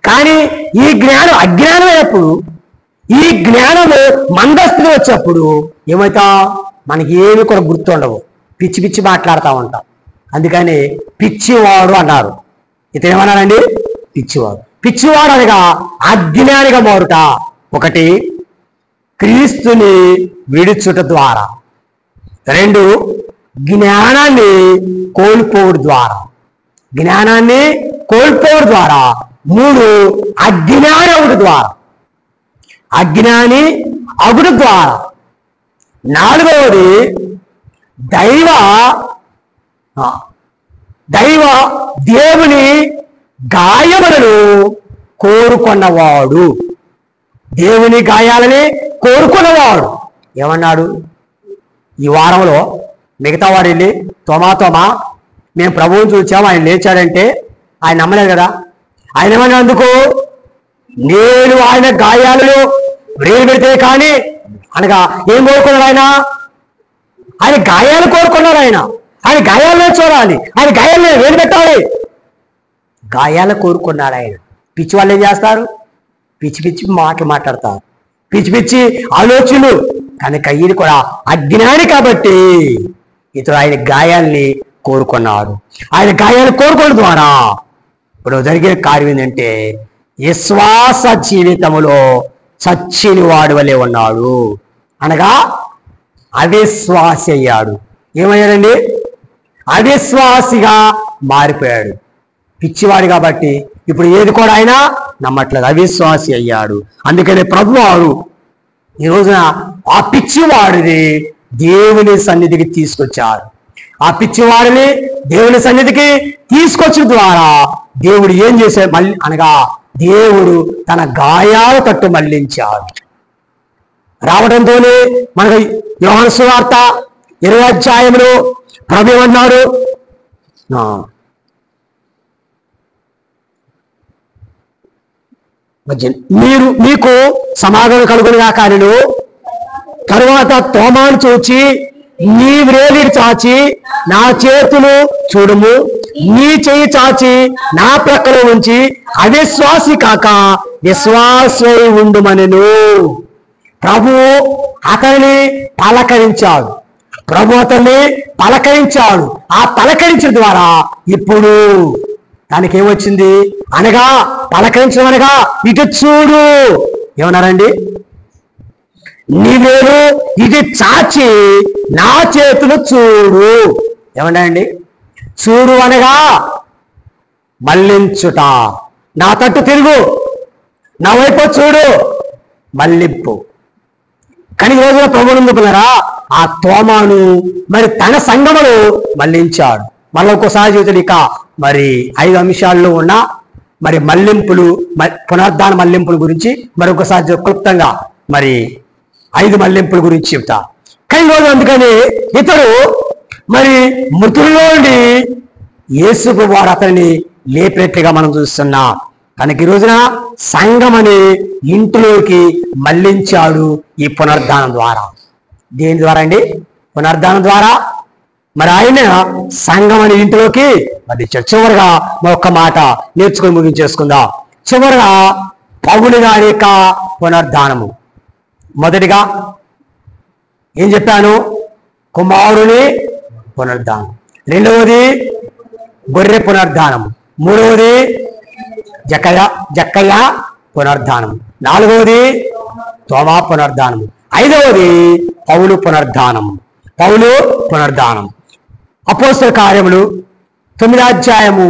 కానీ ఈ జ్ఞానం అజ్ఞానమైనప్పుడు, ఈ జ్ఞానము మందస్థులు వచ్చేప్పుడు ఏమైతా మనకి ఏమి కూడా గుర్తుండవు, పిచ్చి పిచ్చి మాట్లాడుతూ ఉంటాం. అందుకని పిచ్చివాడు అన్నారు. ఇతనేమన్నారండి? పిచ్చివాడు. పిచ్చివాడు అనగా అజ్ఞానిగా మారుట. ఒకటి, క్రీస్తుని విడుచుట ద్వారా. రెండు, జ్ఞానాన్ని కోల్పోవడం ద్వారా. జ్ఞానాన్ని కోల్పోవడం ద్వారా. మూడు, అజ్ఞాని అవుడు ద్వారా. అజ్ఞాని అగుడు ద్వారా. నాలుగవది, దేవుని గాయములను కోరుకున్నవాడు. దేవుని గాయాలని కోరుకున్నవాడు. ఏమన్నాడు ఈ వారంలో? మిగతా వాడు వెళ్ళి తోమా మేము ప్రభువుని చూచాము, ఆయన లేచాడంటే ఆయన నమ్మలేదు కదా. ఆయన ఏమన్నందుకు, నేను ఆయన గాయాలలో వేలు పెడితే కానీ అనగా ఏం కోరుకున్నాడు ఆయన? ఆయన గాయాలు కోరుకున్నాడు. ఆయన గాయాల్లో చూడాలి, ఆయన గాయాల్లో వేలు పెట్టాలి. గాయాలు కోరుకున్నాడు ఆయన. పిచ్చి వాళ్ళు ఏం చేస్తారు? పిచ్చి పిచ్చి మాటలు మాట్లాడతారు, పిచ్చి పిచ్చి ఆలోచనలు. కనుక ఈయన కూడా అజ్ఞాని కాబట్టి ఇతడు ఆయన గాయాల్ని కోరుకున్నాడు. ఆయన గాయాలు కోరుకోవడం ద్వారా ఇప్పుడు జరిగిన కార్యం ఏంటంటే, విశ్వాస జీవితములో చచ్చిన వాడి వలె ఉన్నాడు. అనగా అవిశ్వాసి అయ్యాడు. ఏమయ్యాడండి? అవిశ్వాసిగా మారిపోయాడు. పిచ్చివాడు కాబట్టి ఇప్పుడు ఏది కూడా ఆయన నమ్మట్లేదు, అవిశ్వాసి అయ్యాడు. అందుకనే ప్రభువారు ఈ రోజున ఆ పిచ్చివాడిని దేవుని సన్నిధికి తీసుకొచ్చారు. ఆ పిచ్చివాడిని దేవుని సన్నిధికి తీసుకొచ్చిన ద్వారా దేవుడు ఏం చేశాడు? మళ్ళీ అనగా దేవుడు తన గాయాల తట్టు మళ్లించాడు. రావడంతోనే మనకు యోహాను సువార్త 20వ అధ్యాయంలో ప్రభు ఏమన్నాడు? మీకు సమాధానం కలుగునుగా. కానీ తరువాత తోమాను చూచి, నీ వ్రేలిని చాచి నా చేతులు చూడుము, నీ చెయ్యి చాచి నా ప్రక్కలో ఉంచి అవిశ్వాసి కాక విశ్వాసి ఉండుమనెను. ప్రభు అతన్ని పలకరించాడు. ఆ పలకరించిన ద్వారా ఇప్పుడు దానికి ఏమొచ్చింది అనగా, పలకరించడం అనగా ఇటు చూడు. ఏమన్నారండి? నీవేరు ఇది చాచి నా చేతులు చూడు. ఏమన్నారండి? చూడు అనగా మళ్లించుట. నా తట్టు తిరుగు, నా వైపు చూడు, మళ్లింపు. కానీ రోజున ప్రభువునుకున్నారా ఆ తోమాను మరి తన సంగములు మళ్లించాడు. మళ్ళీ ఒక్కోసారి జీవితం ఇక మరి 5 అంశాల్లో ఉన్న మరి మళ్లింపులు, పునరుద్ధాన మళ్లింపుల గురించి మరొకసారి క్లుప్తంగా మరి 5 మళ్లింపుల గురించి చెప్తా. కానీ రోజు అందుకని ఇతడు మరి మృతుల్లో నుండి యేసు వారు అతన్ని లేపినట్లుగా మనం చూస్తున్నాం. కనుక ఈ రోజున సంఘమని ఇంటిలోకి మళ్లించాడు ఈ పునరుద్ధానం ద్వారా. దేని ద్వారా అండి? పునరుద్ధానం ద్వారా. మరి ఆయన సంఘమని ఇంటిలోకి మళ్ళించాడు. చివరిగా ఒక్క మాట నేర్చుకొని ముగించేసుకుందాం. చివరిగా పౌలు గారి యొక్క పునరుద్ధానము. మొదటిగా ఏం చెప్పాను? కుమారుని పునరుద్ధానం. రెండవది గొర్రె పునరుద్ధానము. మూడవది జక్కయ్య పునరుద్ధానము. నాలుగవది తోమా పునరుద్ధానము. ఐదవది పౌలు పునరుద్ధానము. అపోస్తల కార్యములు 9వ అధ్యాయము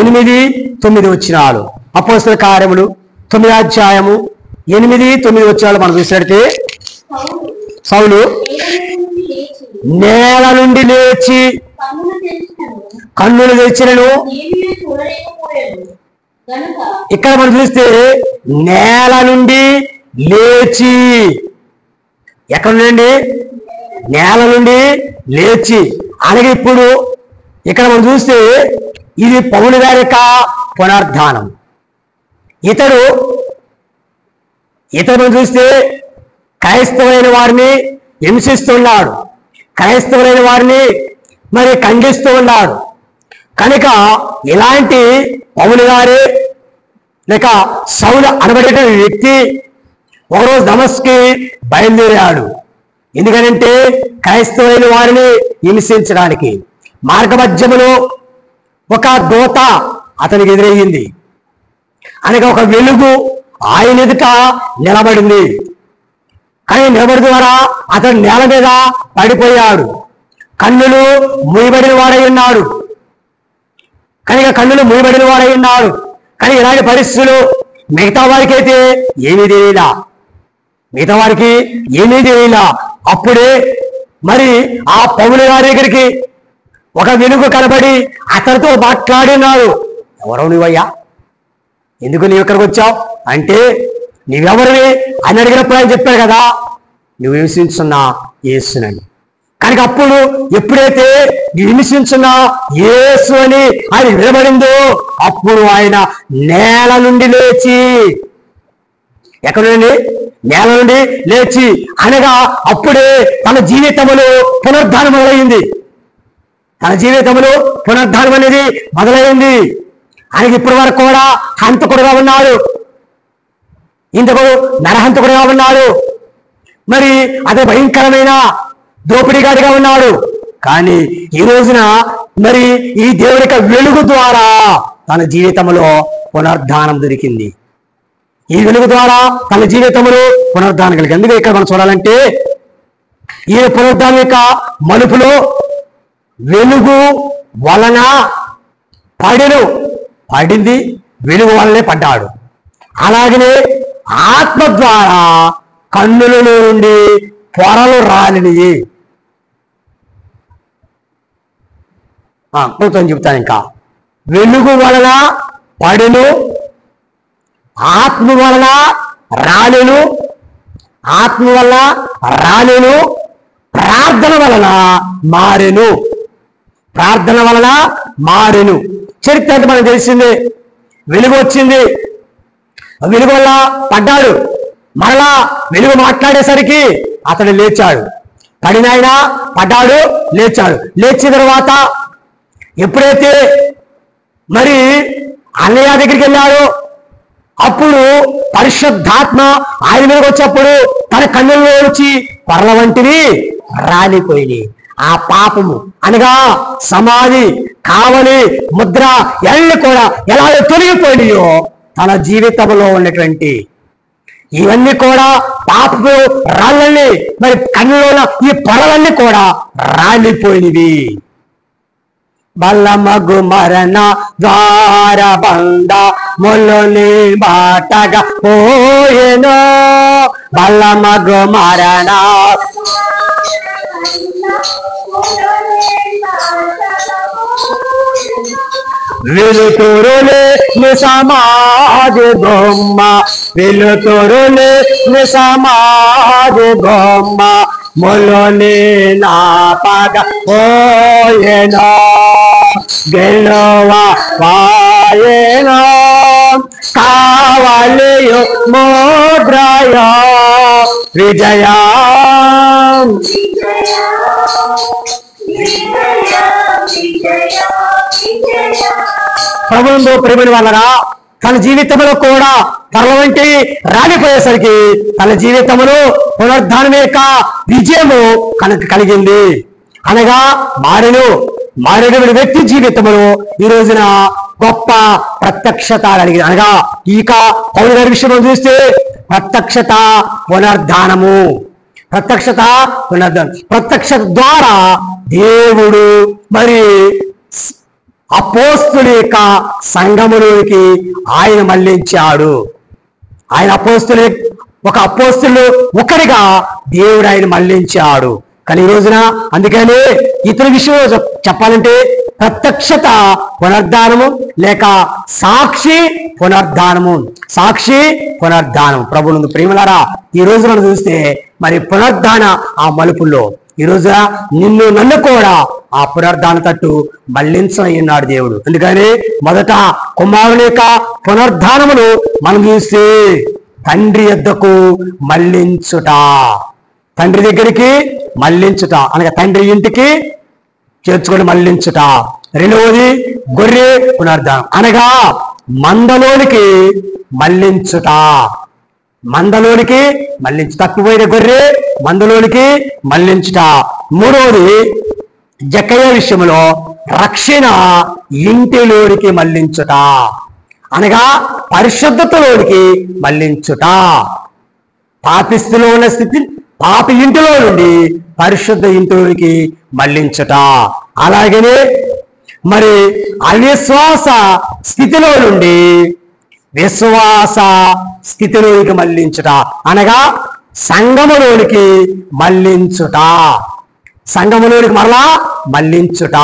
8-9 వచనాలు. అపోస్తల కార్యములు 9వ అధ్యాయము 8-9 వచనాలు మనం చూసినట్టే, సౌలు నేల నుండి లేచి కన్నులు తెరిచినను. ఇక్కడ మనం చూస్తే నేల నుండి లేచి, ఎక్కడ నుండి? నేల నుండి లేచి. అలాగే ఇప్పుడు ఇక్కడ మనం చూస్తే ఇది పౌలు గారి యొక్క పునరుద్ధానం. ఇతడు మనం చూస్తే క్రైస్తవులైన వారిని హింసిస్తున్నాడు, క్రైస్తవులైన వారిని మరి ఖండిస్తూ ఉన్నాడు. కనుక ఇలాంటి పౌలు గారి లేక సౌలు అనబడే వ్యక్తి ఒకరోజు దమస్కి బయలుదేరాడు. ఎందుకనంటే క్రైస్తవులైన వారిని హింసించడానికి. మార్గ మధ్యములో ఒక దూత అతనికి ఎదురయ్యింది. అనగా ఒక వెలుగు ఆయన ఎదుట నిలబడింది. కానీ నిలబడి ద్వారా అతడు నేల మీద పడిపోయాడు. కన్నులు మూయబడిన వాడై ఉన్నాడు. కనుక కన్నులు మూయబడిన వాడై ఉన్నాడు. కానీ ఇలాంటి పరిస్థితులు మిగతా వారికి అయితే ఏమీ తెలియలా, మిగతా వారికి ఏమీ తెలియలా. అప్పుడే మరి ఆ పౌలు గారి దగ్గరికి ఒక వెలుగు కనబడి అతనితో మాట్లాడినాడు. ఎవరో నువ్వయ్యా, ఎందుకు నీవు ఇక్కడికి వచ్చావు అంటే, నీవెవరివి అని అడిగినప్పుడు ఆయన చెప్పాడు కదా, నువ్వు హింసించున్నా యేసునని. కనుక అప్పుడు ఎప్పుడైతే నువ్వు హింసించున్నా యేసు అని ఆయన వినబడిందో అప్పుడు ఆయన నేల నుండి లేచి, ఎక్కడ నుండి? నేల నుండి లేచి, అనగా అప్పుడే తన జీవితంలో పునరుద్ధానం మొదలైంది. తన జీవితంలో పునరుద్ధానం అనేది మొదలైంది. ఆయనకి ఇప్పటి వరకు కూడా హంతకుడుగా ఉన్నాడు, ఇంతకు నరహంతకుడుగా ఉన్నాడు, మరి అదే భయంకరమైన దోపిడీగాడిగా ఉన్నాడు. కానీ ఈ రోజున మరి ఈ దేవుడి యొక్క వెలుగు ద్వారా తన జీవితంలో పునరుద్ధానం దొరికింది. ఈ వెలుగు ద్వారా తన జీవితంలో పునరుద్ధానం కలిగింది. అందుకే ఇక్కడ మనం చూడాలంటే ఈ పునరుద్ధానం యొక్క మలుపులో వెలుగు వలన పడింది, వెలుగు వలనే పడ్డాడు. అలాగనే ఆత్మ ద్వారా కన్నుల నుండి పొరలు రాలినవి. కొంచెం చెప్తాను. ఇంకా వెలుగు వలన పడును, ఆత్మ వలన రాలేను, ఆత్మ వలన రాలేను, ప్రార్థన వలన మారెను, ప్రార్థన వలన మారెను. చరిత్ర అంటే మనకు తెలిసింది. వెలుగు వచ్చింది, వెలుగు వల్ల పడ్డాడు, మరలా వెలుగు మాట్లాడేసరికి అతడు లేచాడు. పడినాయన పడ్డాడు, లేచాడు. లేచిన తర్వాత ఎప్పుడైతే మరి అన్నయ్య దగ్గరికి వెళ్ళాడో అప్పుడు పరిశుద్ధాత్మ ఆయన మీదకి వచ్చేప్పుడు తన కన్నుల్లో వచ్చి పొరల వంటివి రాలిపోయి ఆ పాపము అనగా సమాధి, కావలి, ముద్ర ఎల్లు కూడా ఎలా తొలగిపోయినాయో తన జీవితంలో ఉన్నటువంటి ఇవన్నీ కూడా పాపపు రాళ్ళని మరి కన్నులో ఈ పొరలన్నీ కూడా రాలిపోయినవి. బల్లమగు మరణ ద్వార బంద మొల్లుని బాటగా పోయేనో, బల్లమగు మరణ వెలుతురులే నిసమాధి బొమ్మ, వెలుతురులే నిసమాధి బొమ్మ మొల్లుని నాపగ పోయేనో, గెలువ వాయేనో కావలియు ముద్రయ విజయ ప్రభువుతో ప్రేమని వాళ్ళరా తన జీవితంలో కూడా పర్వ వంటి రాలిపోయేసరికి తన జీవితంలో పునరుద్ధానం యొక్క విజయము కలిగింది. అనగా మారిన వ్యక్తి జీవితంలో ఈ రోజున గొప్ప ప్రత్యక్షత కలిగింది. అనగా ఇక పౌలు గారి విషయంలో చూస్తే ప్రత్యక్షత పునరుద్ధానము, ప్రత్యక్షత ద్వారా దేవుడు మరి అపోస్తుల యొక్క సంఘములోకి ఆయన మళ్లించాడు. ఆయన ఒక అపోస్తులు ఒకరిగా దేవుడు ఆయన మళ్లించాడు. కానీ ఈ రోజున అందుకని ఇతర విషయం చెప్పాలంటే ప్రత్యక్షత పునరుద్ధానము లేక సాక్షి పునరుద్ధానము. సాక్షి పునరుద్ధానం. ప్రభునందు ప్రేమలారా, ఈ రోజు మనం చూస్తే మరి పునరుద్ధాన ఆ మలుపుల్లో ఈ రోజు నిన్ను నన్ను కూడా ఆ పునరుద్ధాన తట్టు మళ్లించనున్నాడు దేవుడు. అందుకని మొదట కుమారుని యొక్క పునరుద్ధానమును మనం చూస్తే తండ్రి యొద్దకు మళ్లించుట, తండ్రి దగ్గరికి మళ్లించుట అనగా తండ్రి ఇంటికి చేర్చుకొని మళ్లించుట. రెండవది గొర్రె పునరుద్ధానం అనగా మందలోనికి మళ్లించుట. మందలోనికి మళ్లించు, తప్పిపోయిన గొర్రె మందలోనికి మళ్లించుట. మూడవది జక్కయ్య విషయంలో రక్షణ ఇంటిలోనికి మళ్లించుట అనగా పరిశుద్ధతలోనికి మళ్లించుట. పాపిస్తులో ఉన్న స్థితి పాపి ఇంటిలో నుండి పరిశుద్ధ ఇంటిలోనికి మళ్లించుట. అలాగనే మరి అవిశ్వాస స్థితిలో నుండి విశ్వాస స్థితిలోనికి మళ్లించుట అనగా సంఘములోనికి మళ్లించుట. సంఘములోనికి మరలా మళ్లించుట.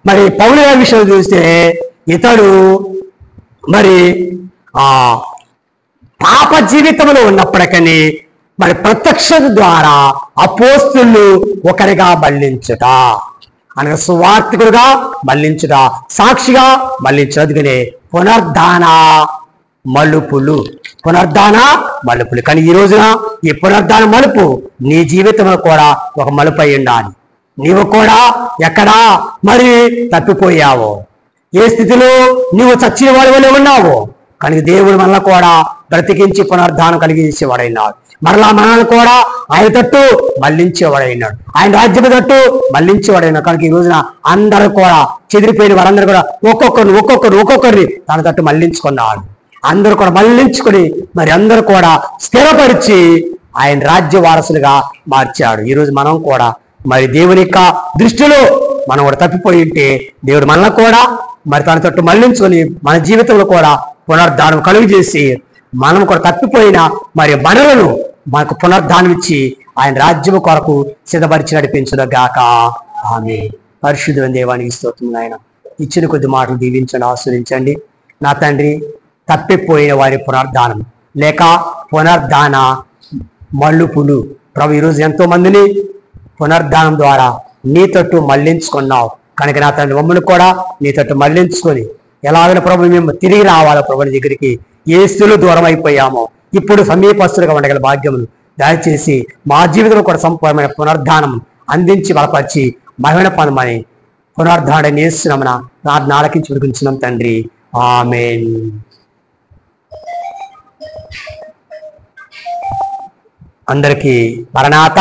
మరి పౌలు గారి విషయం చూస్తే ఇతడు మరి పాప జీవితంలో ఉన్నప్పటికీ మరి ప్రత్యక్షత ద్వారా అపోస్తులు ఒకరిగా మళ్లించుట అనగా సువార్తికుడుగా మళ్లించుట, సాక్షిగా మళ్లించుట. అందుకనే పునరుద్ధాన మలుపులు, పునరుద్ధాన మలుపులు. కానీ ఈ రోజున ఈ పునరుద్ధాన మలుపు నీ జీవితంలో కూడా ఒక మలుపు అయి ఉండాలి. నీవు కూడా ఎక్కడా మరి తప్పిపోయావో, ఏ స్థితిలో నీవు చచ్చిన వాడి వల్ల ఉన్నావో, కానీ దేవుడు మనల్ని కూడా బ్రతికించి పునరుద్ధానం కలిగించేవాడైనాడు. మరలా మనల్ని కూడా ఆయన తట్టు మళ్లించేవాడైనాడు, ఆయన రాజ్యము తట్టు మళ్లించేవాడైనాడు. కనుక ఈ రోజున అందరూ కూడా చెదిరిపోయిన వారందరూ కూడా ఒక్కొక్కరిని తన తట్టు మళ్లించుకున్నాడు. అందరూ కూడా మళ్లించుకుని మరి అందరూ కూడా స్థిరపరిచి ఆయన రాజ్య వారసులుగా మార్చాడు. ఈరోజు మనం కూడా మరి దేవుని యొక్క దృష్టిలో మనం కూడా తప్పిపోయి ఉంటే దేవుడు మనల్ని కూడా మరి తన తట్టు మళ్లించుకొని మన జీవితంలో కూడా పునరుద్ధానం కలుగు చేసి మనం కూడా తప్పిపోయిన మరి మనలను మనకు పునరుద్ధానం ఇచ్చి ఆయన రాజ్యము కొరకు సిద్ధపరిచి నడిపించుగాక. ఆమేన్. పరిశుద్ధమైన దేవానికి స్తోత్రం. ఆయన ఇచ్చిన కొద్ది మాటలు దీవించండి, ఆస్వాదించండి. నా తండ్రి, తప్పిపోయిన వారి పునరుద్ధానం లేక పునరుద్ధాన మలుపులు ప్రభు ఈరోజు ఎంతో మందిని పునరుద్ధానం ద్వారా నీ తట్టు మళ్లించుకున్నావు కనుక నా తండ్రి మమ్మల్ని కూడా నీ తట్టు మళ్లించుకొని ఎలాగైనా ప్రభు మేము తిరిగి రావాలో ప్రభుని దగ్గరికి ఏ స్థితిలో దూరం అయిపోయామో ఇప్పుడు సమీపస్తులుగా ఉండగల భాగ్యమును దయచేసి మా జీవితంలో కూడా సంపూర్ణమైన పునరుద్ధానం అందించి బలపరిచి మహిమ పొందమని పునరుద్ధానం చేస్తున్నామని ప్రార్థన ఆలకించి విడిపించున్నాం తండ్రి. ఆమేన్. అందరికీ మరణాత.